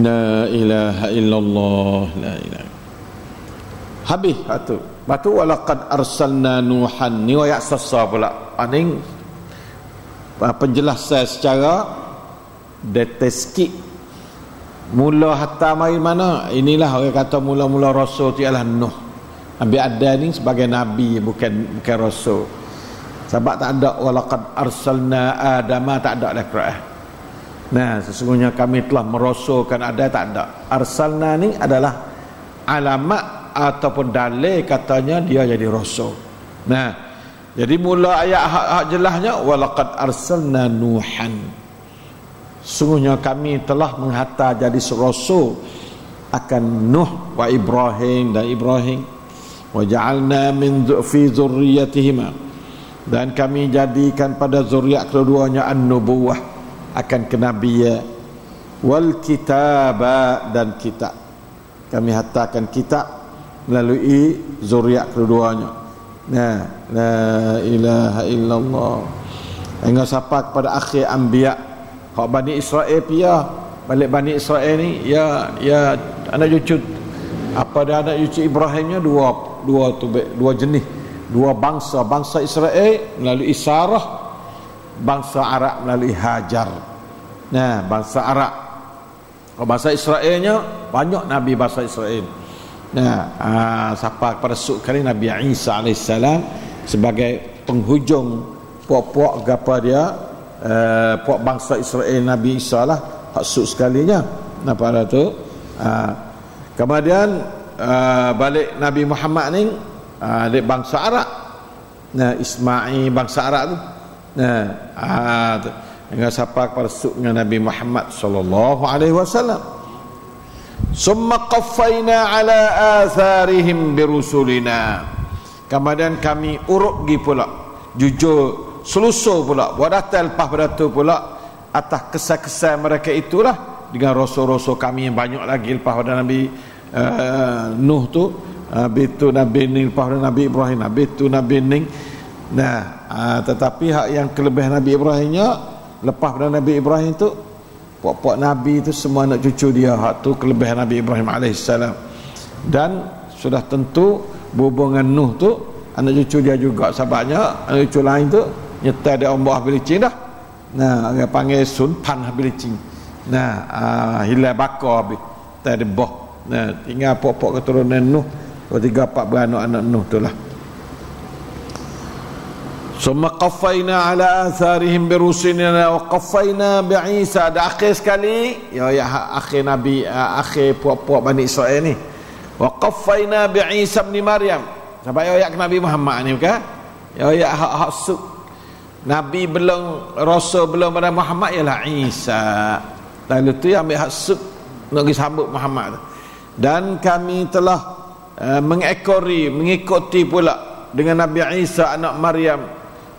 La ilaha illallah, la ilaha. Habis satu. Batu walaqad arsalna nuhan, ni ayat sasa pula. Aning penjelasan secara deteski. Mula hatta mari mana? Inilah orang kata mula-mula rasul tu ialah Nuh. Nabi Adam ni sebagai nabi, bukan rasul. Sebab tak ada walaqad arsalna adama, tak ada dalam Quran. Sesungguhnya kami telah merasulkan Adam, tak ada. Arsalna ni adalah alamat ataupun dalil katanya dia jadi rasul. Jadi mula ayat hak jelasnya walaqad arsalna nuhan. Sungguhnya kami telah menghantar jadi rasul akan Nuh wa Ibrahim dan Ibrahim, wa ja'alna min fi dzurriyyatihima, dan kami jadikan pada zuriat keduanya an-nubuwah, akan kenabian, wal kitaba, dan kitab. Kami hantarkan kitab melalui zuriat keduanya. La ilaha illallah. Hingga sampai kepada akhir anbiya. Hak Bani Israel pia, balik Bani Israel ni ya anak cucu Apa dia anak cucu Ibrahimnya dua jenis, dua bangsa Israel melalui Sarah, bangsa Arab melalui Hajar. Nah, bangsa Arab, bangsa Israelnya banyak nabi bangsa Israel. Nah, siapa pada suku kali Nabi Isa alaihissalam sebagai penghujung puak-puak gapa dia, puak bangsa Israel Nabi Isa lah hak suku sekalinya. Nah pada tu kemudian balik Nabi Muhammad ni dia bangsa Arab. Nah, Ismail bangsa Arab tu. Nah, dengan siapa kepada sukunya Nabi Muhammad sallallahu alaihi wasallam. Summa qaffayna ala atharihim birusulina. Kemudian kami urut gi pula, jujur selusur pula, buat datang lepas pada tu pula atas kesan-kesan mereka itulah dengan rasul-rasul kami yang banyak lagi lepas pada Nabi Nuh tu, habis tu Nabi Ning, lepas pada Nabi Ibrahim, habis tu Nabi Ning. Nah, tetapi hak yang kelebihan Nabi Ibrahimnya lepas pada Nabi Ibrahim tu, puak-puak Nabi tu semua anak cucu dia, hak tu kelebihan Nabi Ibrahim alaihissalam. Dan sudah tentu berhubungan Nuh tu anak cucu dia juga, sebabnya anak cucu lain tu nyetai dia ombak habis licin dah. Nah, dia panggil sunpan habis licin. Nah, hilal bakar habis tak ada boh. Nah, tinggal puak-puak keturunan Nuh, 3-4 beranak anak Nuh tu lah. Summa qaffayna ala atharihim birusulina wa qaffayna bi Isa. Dah akhir sekali ya akhir Nabi, akhir puak-puak Bani Israel ni. Wa qaffayna bi Isa bin Maryam. Sampai ayat Nabi Muhammad ni bukan? Ya hak suk Nabi belum, rasul belum pada Muhammad ialah Isa. Lalu tu yang ambil hak suk nak pergi sambut Muhammad. Dan kami telah mengikuti pula dengan Nabi Isa anak Maryam.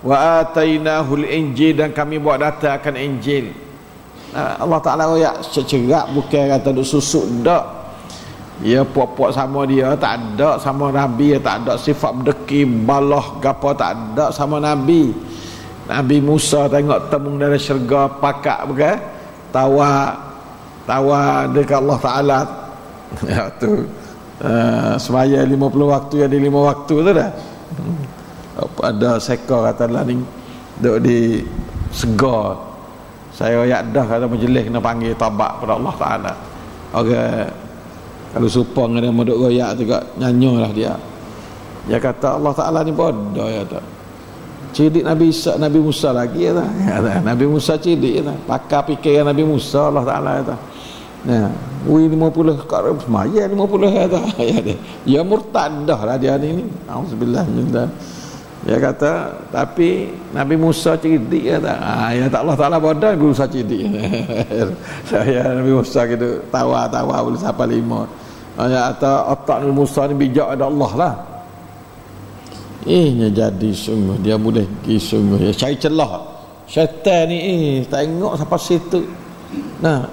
Wa atainahul injil, dan kami buat datang akan Injil. Allah Ta'ala ayat secerak, bukan kata duk susuk dak. Ya puak-puak sama dia tak ada, sama Nabi tak ada sifat berdeki balah gapo, tak ada sama Nabi. Nabi Musa tengok temung dari syurga pakak bukan? Tawa dekat Allah Ta'ala. Ya tu. Semaya 50 waktu, ada 5 waktu tu dah. Ada sekor kata lah ni duduk di segar. Saya ayat dah kata majlis kena panggil tabak pada Allah Ta'ala. Okay. Kalau supang dia mau duduk goyak tu kat nyanyolah dia. Dia kata Allah Ta'ala ni bodoh ya tak. Cidik Nabi Isa, Nabi Musa lagi ya tak. Nabi Musa cidik ya tak. Pakar fikiran Nabi Musa Allah Ta'ala ya tak. Nah, 50 kat semaya 50 ya tak. Ya murtad dah lah dia ni. Auzubillah min dzalik. Dia kata tapi Nabi Musa cerdik ya tak. Ya tak, Allah Ta'ala bodoh guru Musa cerdik. Saya Nabi Musa gitu tawa-tawa boleh siapa 5. Ya atau otak Nabi Musa ni bijak ada Allah lah. Jadi sungguh dia boleh pergi sungguh ya cari celah. Syaitan ni tengok sampai situ. Nah,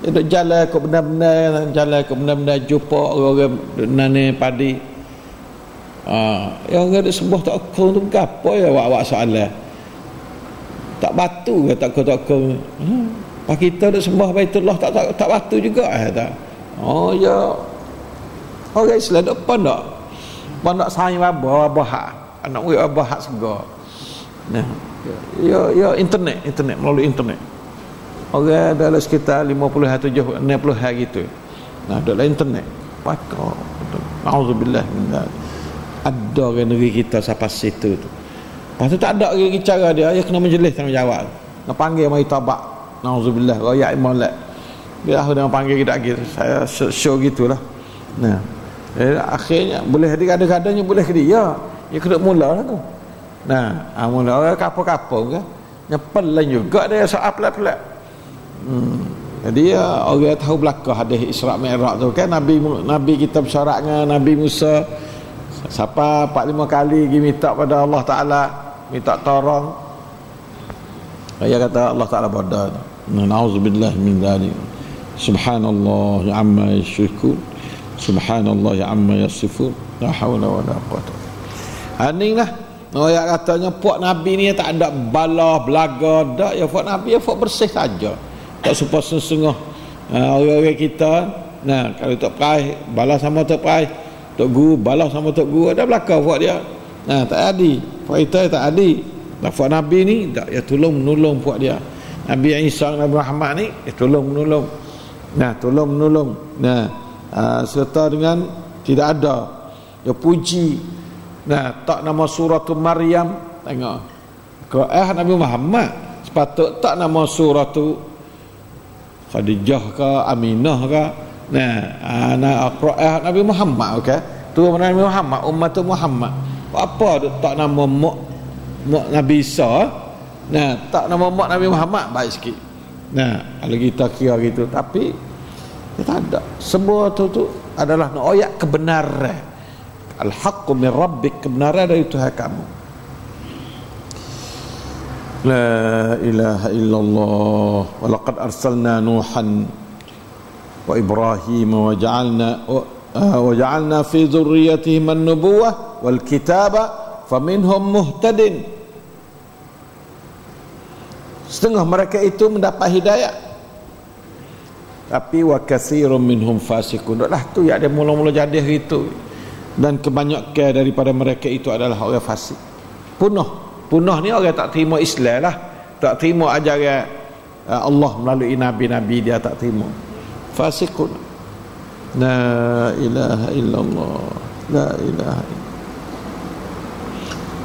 dia duk jalan ke benar-benar jumpa orang-orang nane padi. Yang ada sebuah takut tu apa ya awak soalan tak batu ke takut pak kita dah sembah Baitullah tak batu juga tak. Oh ya orang Islam depan tak nak sayang abah anak murid abah hak segar. Nah ya internet melalui internet orang dalam sekitar 50 hari gitu. Nah dalam internet pakar auzubillah min dzalik. Ada orang negeri kita sampai situ tu. Lepas tu tak ada lagi cara dia kena majlis tanggungjawab. Nak panggil mari tabak. Nauzubillah royak imalat. Bila aku nak panggil kita lagi saya show gitulah. Nah, akhirnya boleh kadang-kadangnya boleh ke dia. Dia kena mulalah tu. Nah, mula orang kapur-kapur kan. Nyepel juga dia soal pelat-pelat. Jadi orang tahu belakang hadis Isra Mi'raj tu kan Nabi kita bersyarat dengan Nabi Musa. Siapa 4-5 kali pergi minta pada Allah Ta'ala, minta tolong, dia kata Allah Ta'ala bodoh. Na'udzubillah min dzalik. Subhanallah amma yusyrikun, subhanallah amma yasifun, la haula wala quwwata. Aninglah orang katanya puak Nabi ni tak ada balah belaga dak, ya puak Nabi ya puak bersih saja. Tak supaya sesungguh orang-orang kita Nah, kalau Tok Pai balas sama Tok Pai, Tok Guru balas sama Tok Guru, ada belakang buat dia. Nah, tak adil. Fighter tak adil. Lafaz Nabi ni tak, ya tolong menolong buat dia. Nabi Isa, Nabi Muhammad ni tolong menolong. Nah, tolong menolong. Nah, serta dengan tidak ada dia puji. Nah, tak nama suratul Maryam, tengok Quran Nabi Muhammad sepatut tak nama suratul Khadijah ke Aminah ke. Nah, Quran Nabi Muhammad, okey, tu Nabi Muhammad, umat Muhammad. Apa tak nama mak Nabi Isa. Nah, tak nama mak Nabi Muhammad, baik sikit. Nah, kalau kita kira gitu, tapi kita tak ada. Semua tu adalah ayat kebenaran. Al-haqqu min rabbik, kebenaran dari Tuhan kamu. La ilaha illallah. Wa laqad arsalna Nuhan wa Ibrahim wa ja'alna fi dhurriyyatihim an-nubuwah wal kitaba faminhum muhtadin. Setengah mereka itu mendapat hidayah, tapi wa katsirun minhum fasiqun. Dah tu ya, dia mula-mula jadi gitu. Dan kebanyakan daripada mereka itu adalah orang fasik. Punah ni orang tak terima Islam lah, tak terima ajaran Allah melalui nabi-nabi, dia tak terima. Fasiqun. La ilaha illallah. La ilaha illallah.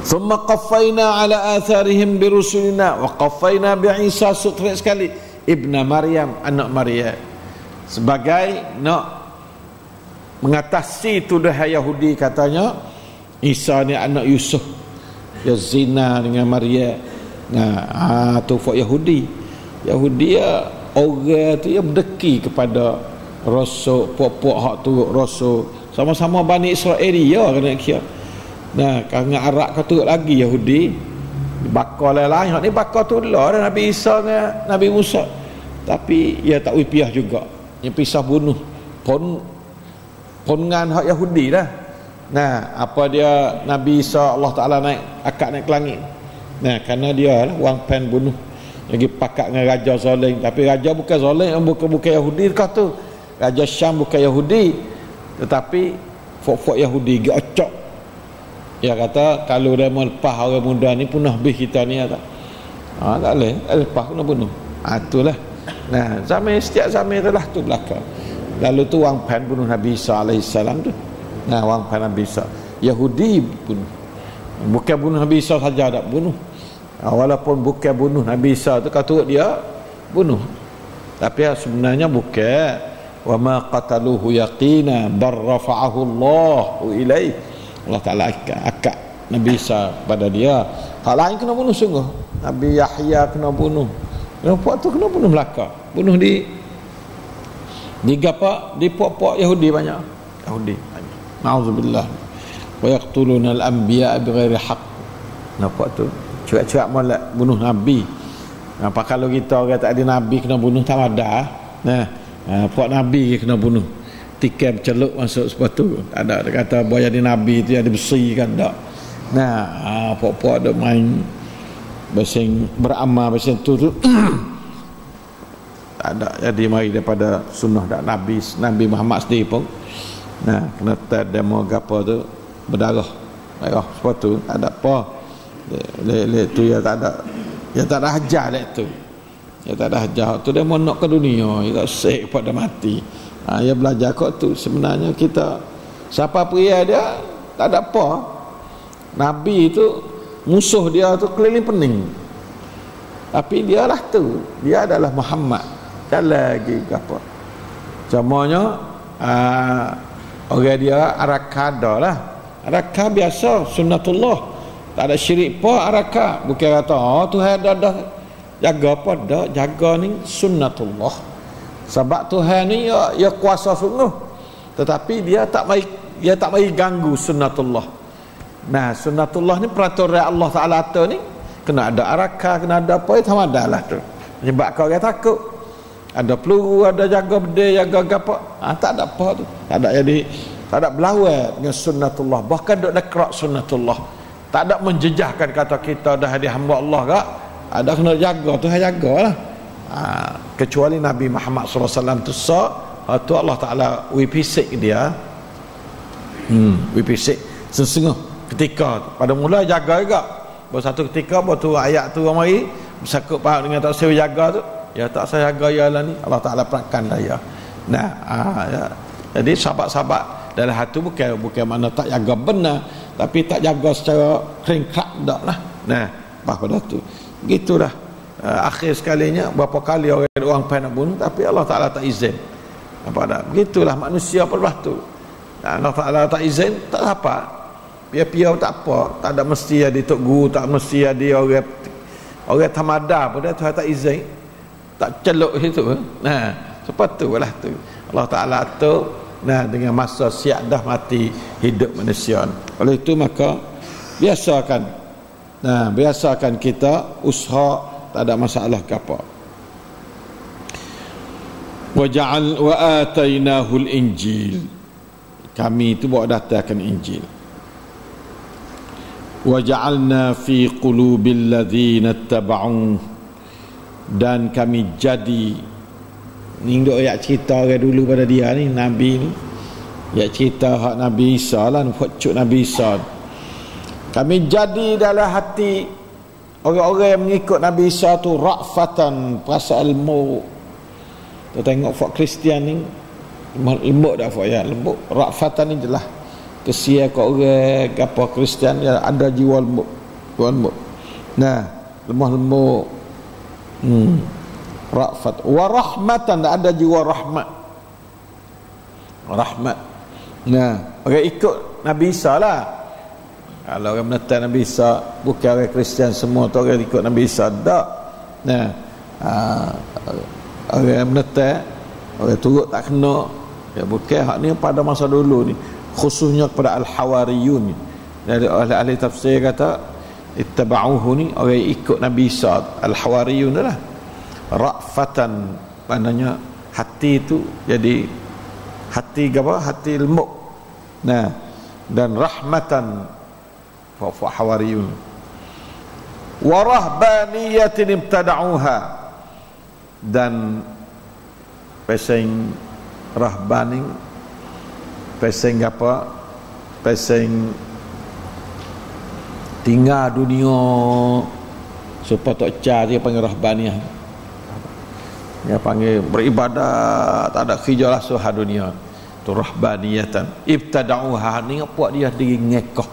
Thumma qaffayna ala atharihim birusulina wa qaffayna bi'isa, sutrik sekali, ibna Maryam, anak Maryam, sebagai nak mengatasi tuduhan Yahudi, katanya Isa ni anak Yusuf, dia zina dengan Maryam. Nah, tu fak Yahudi ya, orang tu yang berdeki kepada rasul, puak-puak hak turut rasul, sama-sama Bani Israel dia kena kira. Nah, kalau Arab kau turut lagi Yahudi bakar lain-lain. Hak ni bakar tu lah Nabi Isa dengan Nabi Musa, tapi ia tak wipiah juga, yang pisah bunuh pongan hak Yahudi dah. Nah, apa dia Nabi Isa Allah Ta'ala akak naik ke langit. Nah, kerana dia lah wang pen bunuh, lagi pakat dengan Raja Zalim. Tapi Raja bukan Zalim, bukan Yahudi dekat tu. Raja Syam bukan Yahudi, tetapi fok-fok Yahudi dia ocok. Dia kata kalau dia mau lepas orang muda ni punah habis kita ni, tak tak boleh lepas kena bunuh. Itulah. Nah, setiap zaman tu lah tu belakang. Lalu tu wang pen bunuh Nabi Isa alaihissalam tu. Nah, wang pen Nabi Isa Yahudi bunuh. Bukan bunuh Nabi Isa saja, tak bunuh. Walaupun bukan bunuh Nabi Isa tu, kata dia bunuh, tapi sebenarnya bukan. Wa ma qataluhu yaqina bar rafa'ahu Allahu ilaih. Allah Ta'ala akak Nabi Isa pada dia. Hak lain kena bunuh sungguh. Nabi Yahya kena bunuh. Puak tu kena bunuh Melaka. Bunuh di gapak, di puak-puak Yahudi banyak. Na'udzubillah. Wa yaqtuluna al-anbiya bighairi haqq. Nampak tu cerak-cerak molek bunuh Nabi. Apa kalau kita orang tak ada Nabi kena bunuh, tak ada. Nah, puak Nabi kena bunuh. Tikai berceluk masuk sepatu. Tak ada. Dia kata boleh jadi Nabi tu ada besi kan, tak. Nah, puak-puak ada main basing beramal basing tu tak ada. Jadi mari daripada sunnah dak Nabi Muhammad sendiri pun. Nah, kena tak demo gapo tu berdarah. Merah sepatu tak ada apa. Le tu ya tak ada. Ya tak ada hajar lek tu. Ya tak ada hajar. Tu dia mau nak ke dunia, dia sek pada mati. Ya belajar kok tu. Sebenarnya kita siapa pria dia tak ada apa. Nabi itu musuh dia tu keliling pening, tapi dia lah tu, dia adalah Muhammad. Tak lagi apa camanya. Orang dia arakada lah, araka biasa sunnatullah, tak ada syirik apa araka. Bukan kata Tuhan dah jaga apa, dah jaga ni sunnatullah. Sebab Tuhan ni ya kuasa sungguh, tetapi dia tak mai ganggu sunnatullah. Nah, sunnatullah ni peraturan Allah Ta'ala tu ni kena ada araka, kena ada apa, sama ada lah tu. Menyebabkan orang takut. Ada peluru, ada jaga berdeh, jaga apa. Tak ada apa tu. Tak ada jadi, tak ada berlawan dengan sunnatullah. Bahkan duk nakrak sunnatullah. Tak ada menjejahkan kata kita dah jadi hamba Allah kak. Ada kena jaga, Tuhan jagalah. Kecuali Nabi Muhammad SAW tu tu Allah Ta'ala wipisik dia. Wipisik sesungguh ketika pada mula jaga juga. Baru satu ketika tu ayat tu mari bersangkut faham dengan tak saya jaga tu. Ya tak saya jaga ya lah ni. Allah Ta'ala perakan dia. Nah, ya. Jadi sahabat-sahabat dalam hati bukan mana tak jaga benar, tapi tak jaga secara ringkrak dak lah. Nah, pada tu. Gitulah. Akhir sekalinya berapa kali orang pengen bunuh tapi Allah Ta'ala tak izin. Apa dah? Begitulah manusia pada tu. Allah Ta'ala tak izin, tak apa. Pia-pia tak apa, tak ada mesti ada tok guru, tak mesti ada orang tamada pun dia Tuhan tak izin. Tak celuk situ. Nah, sepatutlah tu. Allah Ta'ala tu dengan masa siap dah mati hidup manusia. Oleh itu maka biasakan kita usaha, tak ada masalah ke apa. Wa atainahul injil, kami itu bawa datangkan Injil. Wa ja'alna fi qulubil ladzina ittaba'u, dan kami jadi ni dok ayat cerita orang dulu pada dia ni Nabi ni, ayat cerita hak Nabi Isa lah, cuk Nabi Isa. Kami jadi dalam hati orang-orang yang mengikut Nabi Isa tu ra'fatan, perasaan lembut. Tu tengok fak Kristian ni lembut dah fak ya, lembut. Ra'fatan ni jelas kesian kat orang apa Kristian ya, ada jiwa lembut. Nah, lemah lembut. Ra'fat wa rahmatan, ada jiwa rahmat. Nah, orang ikut Nabi Isa lah. Kalau orang menentang Nabi Isa, bukan orang Kristian semua tu orang ikut Nabi Isa, tak. Nah, orang menentang, orang turut tak kena. Ya, bukan hak ni pada masa dulu ni, khususnya kepada al-hawariyun ni. Dari ahli tafsir kata ittaba'uhu ni orang ikut Nabi Isa, al-hawariyun lah. Ra'fatan, maknanya hati tu jadi hati apa? Hati lembut. Nah, dan rahmatan fa hawariyun. Wa rahbaniyatin ibtada'uha, dan pesing rahbaning, pesing apa? Pesing tinggal dunia supaya tak cari panggil rahbaniyah. Dia panggil beribadah, tak ada kerja lah suha dunia. Tu rahbaniyatan. Ibtada'uha ni apa dia ngekah.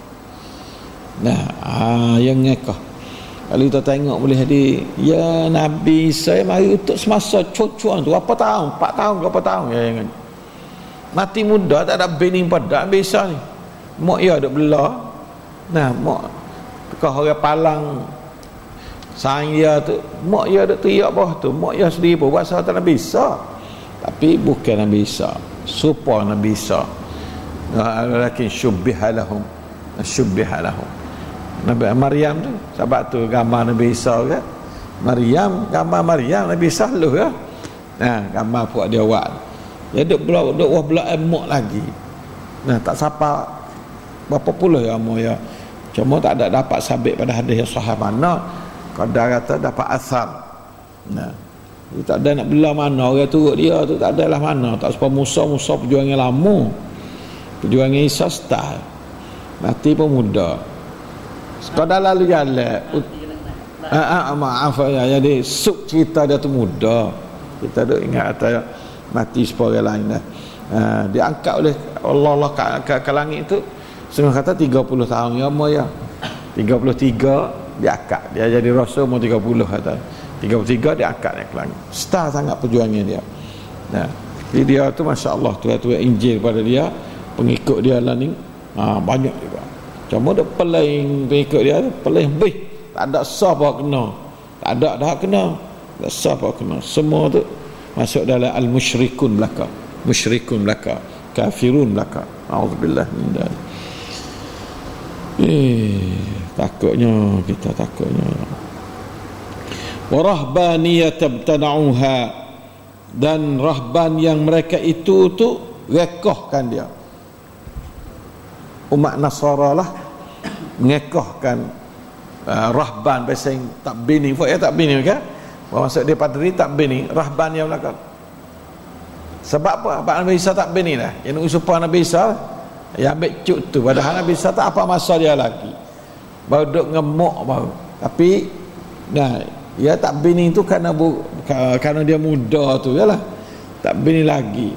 Nah, yang ngekah. Kalau kita tengok boleh di ya Nabi saya mari untuk semasa cucuan tu berapa tahun? 4 tahun berapa tahun ya yang mati muda, tak ada bening pada biasa ni. Mak ya ada belah. Nah, mak kau orang palang sayang dia tu, mak dia ada teriak bawah tu, mak dia sendiri pun buat salah tak Nabi Isa, tapi bukan Nabi Isa, serupa Nabi Isa. Lakin syubbiha lahum, Nabi Maryam tu, sebab tu gambar Nabi Isa kan, gambar Maryam Nabi Isa lu kan. Nah, gambar buat dia buat, dia duk belah emak lagi. Nah, tak siapa berapa puluh ya amu ya, cuma tak ada dapat sabit pada hadis yang sahih mana. Kadang kata dapat asar. Nah, dia tak ada nak belah mana orang turut dia tu, tak adalah mana. Tak sebab Musa perjuangan lama, perjuangan Isa style mati pun muda. Sekadar lalu jalan maaf ya, jadi sub cerita dia tu muda. Kita duk ingat kata mati sepuluh orang lain dah. Diangkat oleh Allah ke langit tu setengah kata 30 tahun ya mo ya, 33 diangkat, dia jadi rasul umur 30 kata 33 diangkat naik ke langit. Star sangat perjuangan dia. Nah, jadi dia tu masya-Allah tu Injil pada dia, pengikut dia lah ni banyak juga. Cuma dia paling pengikut dia paling lebih, tak ada sah apa kena, tak ada dah kena, tak sah apa kena, semua tu masuk dalam al-musyrikun belaka, kafirun belaka. Auzubillah min dzalik. Takutnya wa rahbaniyatan tabtada'uha, dan rahban yang mereka itu tu rekahkan dia. Umat Nasara lah mengekahkan rahban pasal tak bini, tak bini kan? Maksud dia padri tak bini, rahban yang belakang. Sebab apa? Sebab Nabi Isa tak bini lah. Yang nak usupah Nabi Isa, yang ambil cuk tu. Padahal Nabi Isa tak apa masa dia lagi. Baru duduk ngemuk baru. Tapi dia tak bini tu kerana dia muda tu je lah. Tak bini lagi.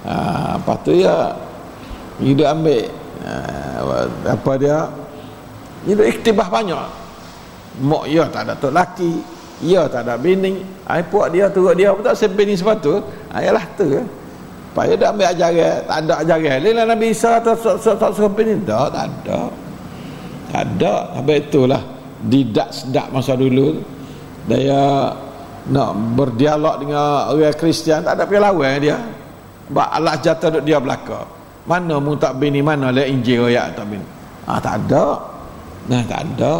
Lepas tu dia ambil dia duduk iktibah banyak. Mak dia tak ada tok laki, dia tak ada bini. Puak dia turut dia pun tak sebini sebab tu. Ayalah tu. Supaya dia ambil ajaran, tak ada ajaran. Lain Nabi Isa tak suruh bini. Tak ada. Tak ada. Habis itulah didak sedap masa dulu. Dia nak berdialog dengan orang Kristian, tak ada pengalaman dia. Sebab Allah jatuh duduk dia belakang. Mana mu tak bini, mana lihat Injil royak tak bini. Tak ada. Tak ada.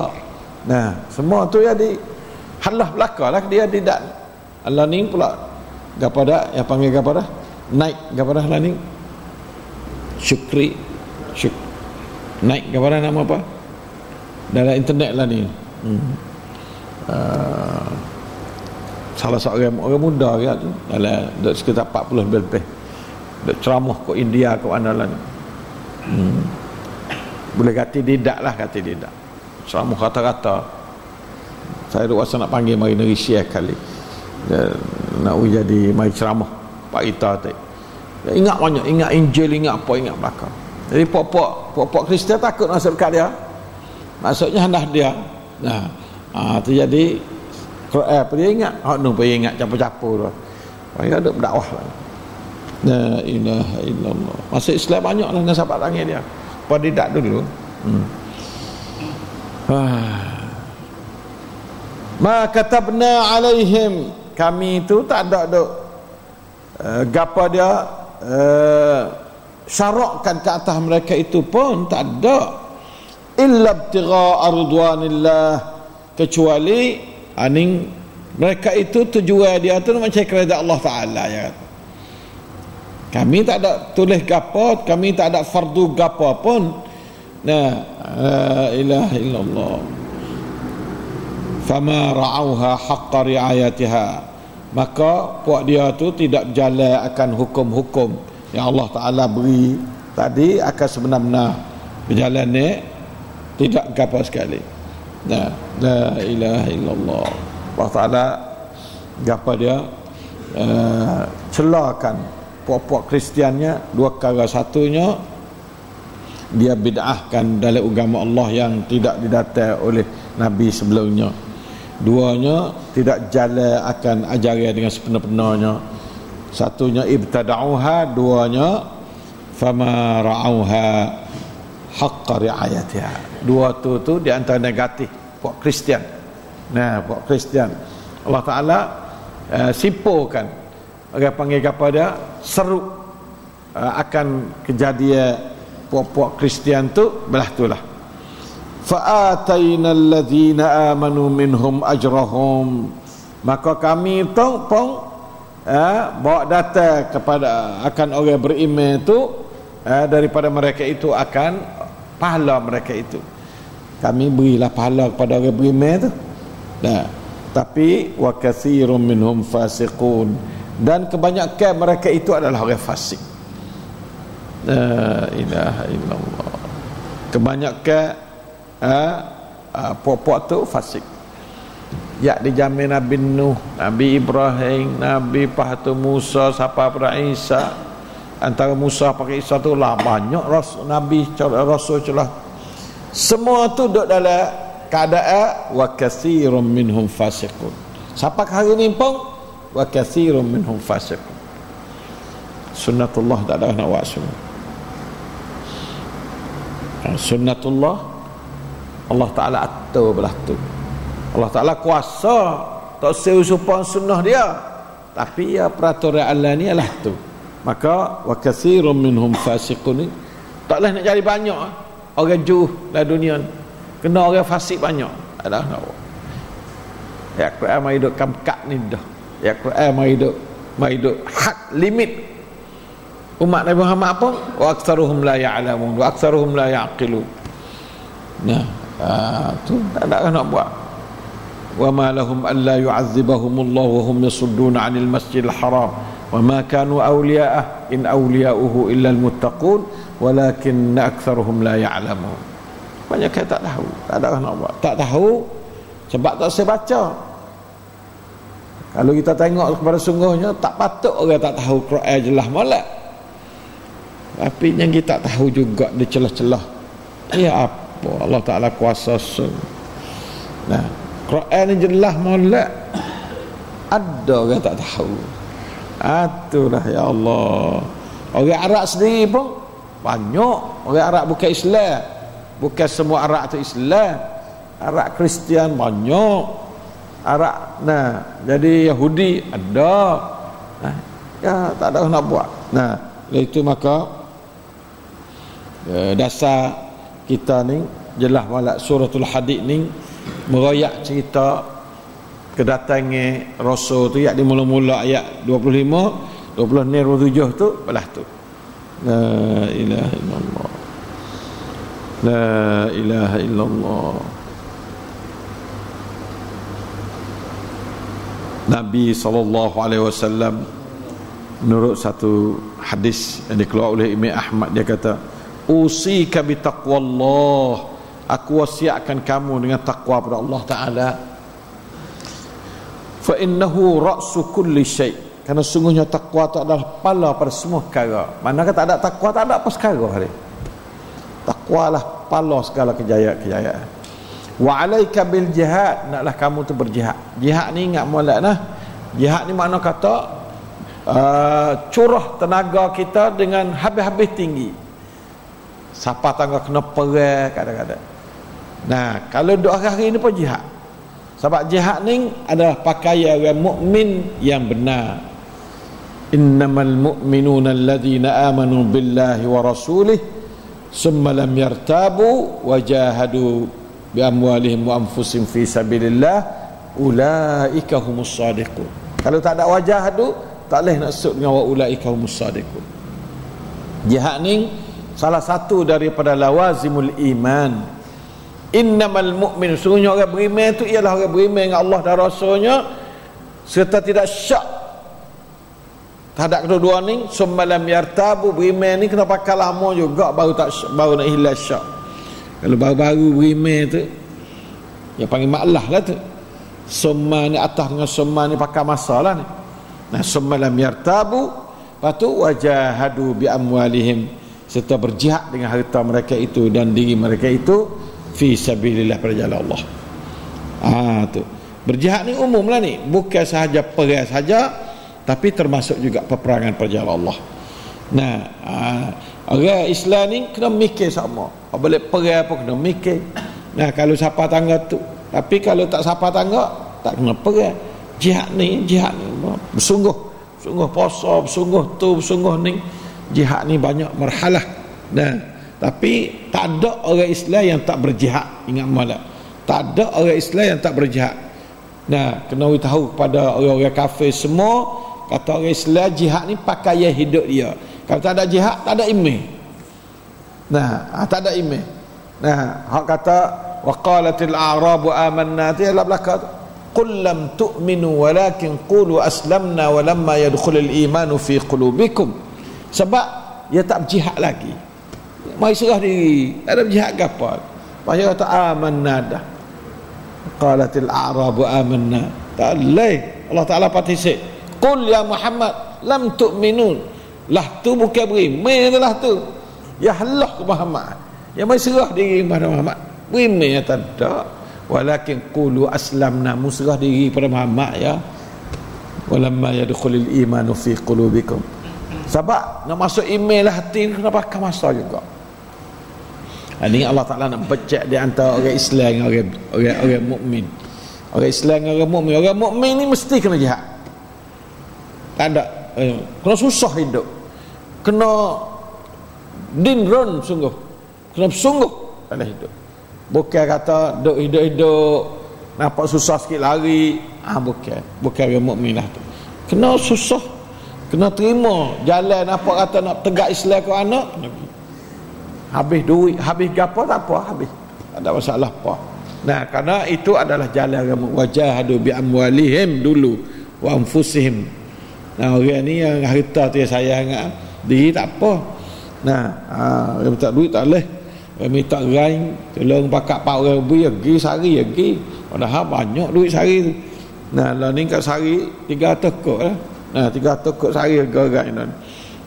Semua tu ya di halah belakang lah dia tidak. Allah ni pula gapada yang panggil gapada naik gapada lah ni syukri naik gapada nama apa dalam internet lah ni. Salah seorang orang muda dia tu dalam sekitar 40 lebih duk ceramah ke India ke mana lah ni. Boleh kata tidak lah, kata tidak ceramah kata-kata. Saya duk rasa nak panggil mari negeri Syekh kali nak jadi mari ceramah Pak Ita tu. Ingat banyak, ingat Injil, ingat apa, ingat belakang. Jadi pokok Kristian takut masuk dekat dia, maksudnya hendak dia. Tu jadi apa dia ingat, dia ingat campur-campur tu. Dia ada berdakwah lah. La ilaha illallah. Masuk Islam banyak lah dengan sahabat tangan dia. Pada tidak dulu. Ma katabna alaihim, kami tu tak ada gapa dia syarakkan ke atas mereka itu pun tak ada, illa ibtigha ridwanillah, kecuali mereka itu tujuan dia tu nak mencari kerajaan Allah Taala ya. Kami tak ada tulis gapo, kami tak ada fardu gapo pun. La ilaha illallah. Fama ra'auha haqqa riayatiha, maka puak dia tu tidak berjalan akan hukum-hukum yang Allah Ta'ala beri tadi akan sebenar-benar berjalan ni, tidak gapo sekali. La ilaha illallah. Allah Ta'ala gapo dia celakan puak-puak Kristiannya dua perkara. Satunya dia bid'ahkan dalam agama Allah yang tidak didatang oleh Nabi sebelumnya. Duanya tidak jalan akan ajaran dengan sepenuh-penuhnya. Satunya ibtada'uha, duanya fama ra'auha haqqa ri'ayatiha. Dua tu di antara negatif puak Kristian. Puak Kristian Allah Ta'ala simpulkan, orang panggil apa dia, seru akan kejadian puak-puak Kristian tu belah tu lah. Fa'ataina alladhina amanu minhum ajrahum, maka kami tu pun bawa data kepada akan orang beriman tu daripada mereka itu akan pahala mereka itu. Kami berilah pahala kepada orang beriman tu. Tapi wa katsirum minhum fasiqun, dan kebanyakan mereka itu adalah orang fasik. La ilaha illallah. Kebanyakan puak-puak tu fasik. Ya dijamin Nabi Nuh, Nabi Ibrahim, Nabi Pahatu Musa, siapa pada Isa. Antara Musa pakai Isa tu lah banyak Nabi Rasul celah. Semua tu duduk dalam keadaan wa katsirum minhum fasiqun. Siapa hari ni pun wa katsirum minhum fasiqun. Sunnatullah tak ada nak buat semua. Sunnatullah Allah Ta'ala atur belah tu. Allah Ta'ala kuasa tak seusupan sunnah dia, tapi ya peraturan Allah ni adalah tu. Maka wa katsirum minhum fasiqun ni taklah nak cari banyak orang juh dalam dunia ni. Kena orang fasik banyak. Alah nak buat. Ya Quran mai duk kamkat ni dah. Ya Quran mai duk had limit umat Nabi Muhammad pun wa aktsaruhum la ya'lamun wa aktsaruhum la ya'qilun. Tu tak ada nak buat. wa ma lahum alla yu'adzibahumullah wa hum yasudduna 'anil masjidil haram wa ma kanu awliya'ah in awliya'uhu illa almuttaqun walakinna aktsaruhum la ya'lamun. Banyak yang tak tahu, tak ada orang nak buat, tak tahu sebab tak saya baca. Kalau kita tengok kepada sungguhnya, tak patut orang tak tahu Quran jelas molek. Tapi yang kita tak tahu juga di celah-celah. Ya apa Allah Ta'ala kuasa sun. Nah, Quran ni jelas molek, ada orang tak tahu. Itulah ya Allah. Orang Arab sendiri pun banyak. Orang Arab bukan Islam, bukan semua Arab tu Islam. Arab Kristian banyak. Arab, jadi Yahudi ada. Ya tak ada nak buat. Oleh itu maka dasar kita ni jelas malak suratul Hadid ni meroyak cerita kedatangan Rasul tu, ayat di mula-mula ayat 25, 20 ni 27 tu belah tu. La ilaha illallah. La ilaha illallah. Nabi SAW menurut satu hadis yang dikeluarkan oleh Imam Ahmad, dia kata, usika bi taqwallah, aku wasiatkan kamu dengan takwa pada Allah Ta'ala. Fa innahu ra'su kulli syai', kerana sungguhnya takwa itu adalah kepala pada semua perkara. Manakah tak ada takwa, tak ada apa perkara hari. Takwa lah kepala segala kejayaan. Wa alaika bil jihad, naklah kamu tu berjihad. Jihad ni ingat molek nah. Jihad ni makna kata curah tenaga kita dengan habis-habis tinggi. Siapa tangga kena perang kadang-kadang. Nah, kalau duk hari ni pun jihad. Sebab jihad ni adalah pakaian orang mukmin yang benar. Innamal mu'minuna alladhina amanu billahi wa rasulih summa lam yartabu wa jahadu bi amwalihim wa anfusihim fi sabilillah ulaika humus shadiqun. Kalau tak ada wajah tu tak boleh nak sebut dengan wa ulaika humus shadiqun. Jihad ni salah satu daripada lawazimul iman. Innamal mu'min, sungguhnya orang beriman tu ialah orang beriman dengan Allah dan Rasulnya serta tidak syak terhadap kedua-dua ni. Summa lam yartabu, beriman ni kena pakai lama juga baru nak hilang syak. Kalau baru-baru beriman tu yang panggil maklah lah tu. Summa ni atas dengan summa ni pakai masa lah ni. Nah, summa lam yartabu, lepas tu wajahadu bi amwalihim, serta berjihad dengan harta mereka itu dan diri mereka itu fi sabilillah, pada jalan Allah. Tu berjihad ni umum lah ni, bukan sahaja perang saja, tapi termasuk juga peperangan pada jalan Allah. Nah, orang Islam ni kena mikir sama. Apabila perang pun kena mikir. Nah, kalau siapa tangga tu. Tapi kalau tak siapa tangga, tak kena perang. Jihad ni bersungguh puasa, bersungguh ni. Jihad ni banyak marhalah. Nah, tapi tak ada orang Islam yang tak berjihad. Ingat malam, tak ada orang Islam yang tak berjihad. Nah, kena tahu kepada orang-orang kafir semua, kata orang Islam jihad ni pakaian hidup dia. Kalau tak ada jihad, tak ada iman. Nah, tak ada iman. Nah, hak kata waqalatil a'rabu amanna, dia adalah belakang qul lam tu'minu walakin qulu aslamna walamma yadkhulul imanu fi qulubikum. Sebab dia tak berjihad lagi, mai serah diri, tak ada berjihad gapo. Pasal kata amanna dah, qalatil a'rabu amanna, tak boleh. Allah Ta'ala patisik, qul ya Muhammad lam tu'minun, lah tu bukan beriman lah tu. Ya Allah ke Muhammad, yang mai serah diri kepada Muhammad, beriman ya tak ada. Walakin qulu aslamna, musrah diri pada Muhammad ya. Walamma yadkhulul imanu fi qulubikum. Sebab nak masuk iman lah hati ni kena pakai masa juga. Ini Allah Ta'ala nak becek di antara orang Islam dengan orang mukmin. Orang Islam dengan orang mukmin. Orang mukmin ni mesti kena jihad. Tak ada. Kena susah hidup. Kena dinrun sungguh. Kena sungguh dalam hidup. Bukan kata duk hidup-hidup nampak susah sikit lari. Bukan orang mukmin lah tu. Kena susah, kena terima jalan apa kata nak tegak Islam ke anak, kena habis duit, habis gapo tak apa, habis. Tak ada masalah apa. Nah, karena itu adalah jalan agama. Wajahadu bi amwalihim dulu wa anfusihim. Nah, orang ni yang harta tu sayang diri tak apa. Nah, orang tak duit tak boleh. Orang minta rain, tolong pakak 4 ribu pergi sehari pergi. Padahal banyak duit sehari tu. Nah, lah ni kat sehari 300 kok lah. Nah, 300 kok sehari harga rain.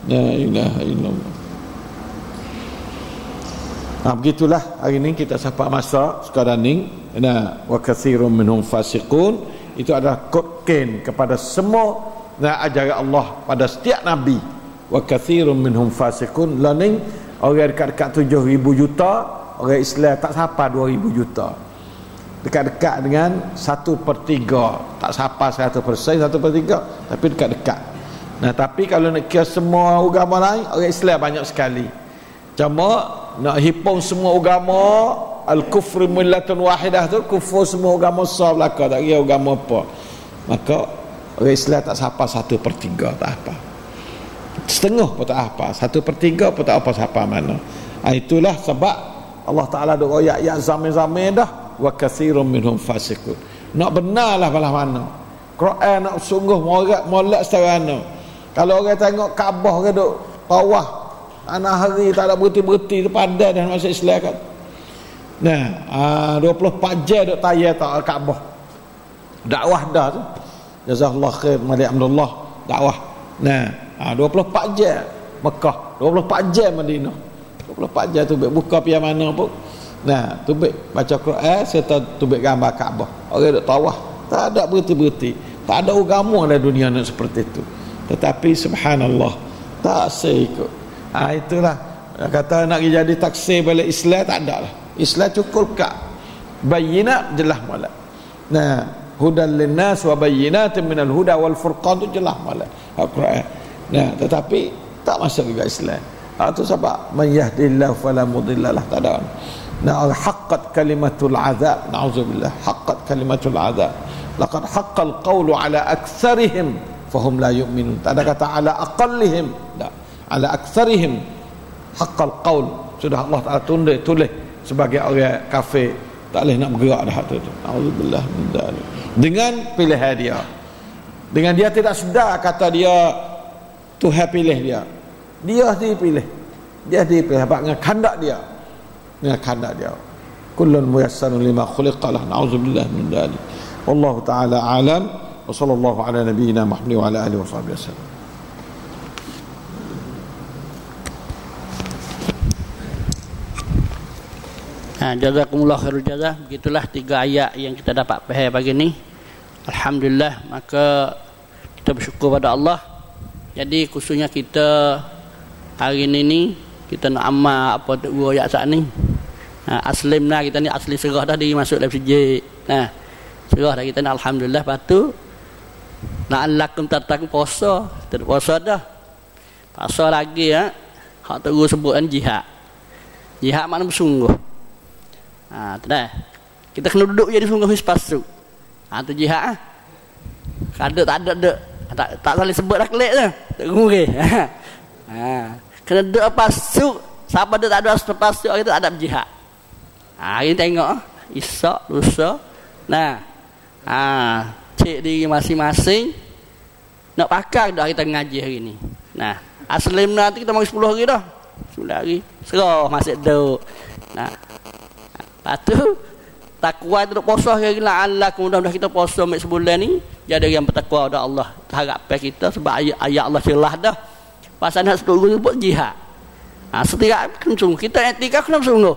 La ilaha illallah. Nah, begitulah hari ni kita sampai masa sekarang ni. Nah, wa katsirun minhum fasiqun, itu adalah kod-ken kepada semua ajaran Allah pada setiap nabi. Wa katsirun minhum fasiqun, laning orang dekat-dekat 7,000 juta, orang Islam tak sampai 2,000 juta. Dekat-dekat dengan 1/3, tak sampai 100%, 1/3, tapi dekat-dekat. Nah, tapi kalau nak kira semua agama lain, orang Islam banyak sekali. Cuma nak himpun semua agama, al-kufru millatun wahidah tu, kufur semua agama besar belaka, tak kira agama apa. Maka orang Islam tak sampai 1/3, tak apa. Setengah pun tak apa, 1/3 pun tak apa sampai mana. Itulah sebab Allah Ta'ala duk royak ya zaman-zaman dah, wa katsirun minhum fasiqun. Nak benarlah belah mana. Quran nak sungguh molek secara mana. Kalau orang tengok Kaabah ke duk tawaf anak hari tak ada berhenti-berhenti tu padan dan masuk Islam kan. Nah, 24 jam duk tayar tak Kaabah. Dakwah dah tu. Jazakallahu khair Malik Abdullah dakwah. Nah, 24 jam Mekah, 24 jam Madinah. 24 jam tu buka pihak mana pun. Nah, tu baca Quran serta tu gambar Kaabah. Orang duk tawaf, tak ada berhenti-berhenti. Tak ada agama dalam dunia nak seperti itu. Tetapi subhanallah tak seikut. Itulah kata nak jadi taksir balik Islam, tak ada lah. Islam cukup kak bayyinat jelas molek. Nah, hudan linnas wa bayyinatin minal huda wal furqan tu jelas molek Al-Quran. Nah, tetapi tak masuk juga Islam. Itu sebab man yahdillahu fala mudhillalah, tak ada. Nah, haqqat kalimatul azab, na'udzubillah, haqqat kalimatul azab. Laqad haqqal qawlu ala aktsarihim fahum la yu'minun. Tak ada kata ala aqallihim, tak. Ala aktsarihim haqqal qaul. Sudah Allah Ta'ala tulis sebagai orang kafir tak boleh nak bergerak dah tu. Na'udzubillah min dzalik. Dengan pilihan dia. Dengan dia tidak sedar kata dia Tuhan pilih dia. Dia dipilih. Dia dipilih sebab dengan kehendak dia. Dengan kehendak dia. Kullun muyassarun lima khuliqalah. Na'udzubillah min dzalik. Wallahu ta'ala alam. Wa sallallahu ala nabiyyina Muhammad wa ala alihi wa sahbihi wasallam. Jazakumullah khairul jazah. Begitulah 3 ayat yang kita dapat faham pagi ni. Alhamdulillah, maka kita bersyukur pada Allah. Jadi khususnya kita hari ni kita nak amal apa tu 2 ayat saat ni. Aslimna kita ni asli serah dah diri masuk dalam sijil. Serah dah kita ni alhamdulillah. Patu la'allakum tattaqun, puasa. Tidak puasa dah. Puasa lagi hak tu sebutkan jihad. Jihad makna bersungguh. Tak. Kita kena duduk jadi sungguh pasuk. Tu jihad Kada tak ada tak saling sebut dah kelik tu. Tak gurih. Kena duduk pasuk. Siapa dia tak ada pasuk kita tak ada berjihad. Ini tengok Isyak lusa. Nah. Cek diri masing-masing. Nak pakai dah kita ngaji hari ni. Nah, aslim nanti kita mari 10 hari dah. 10 hari. Serah masih duduk. Nah. Lepas tu takwa itu puasa hari Allah, mudah-mudahan kita puasa sebulan ni jadi yang bertakwa kepada Allah. Harap kita sebab ayat Allah jelas dah. Pasal nak seluruh sebut jihad. Setiap kena sungguh. Kita etika kena sungguh.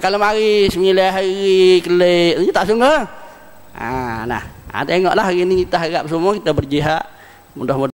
Kalau mari 9 hari kelik ni tak sungguh. Tengoklah hari ni kita harap semua kita berjihad. Mudah-mudahan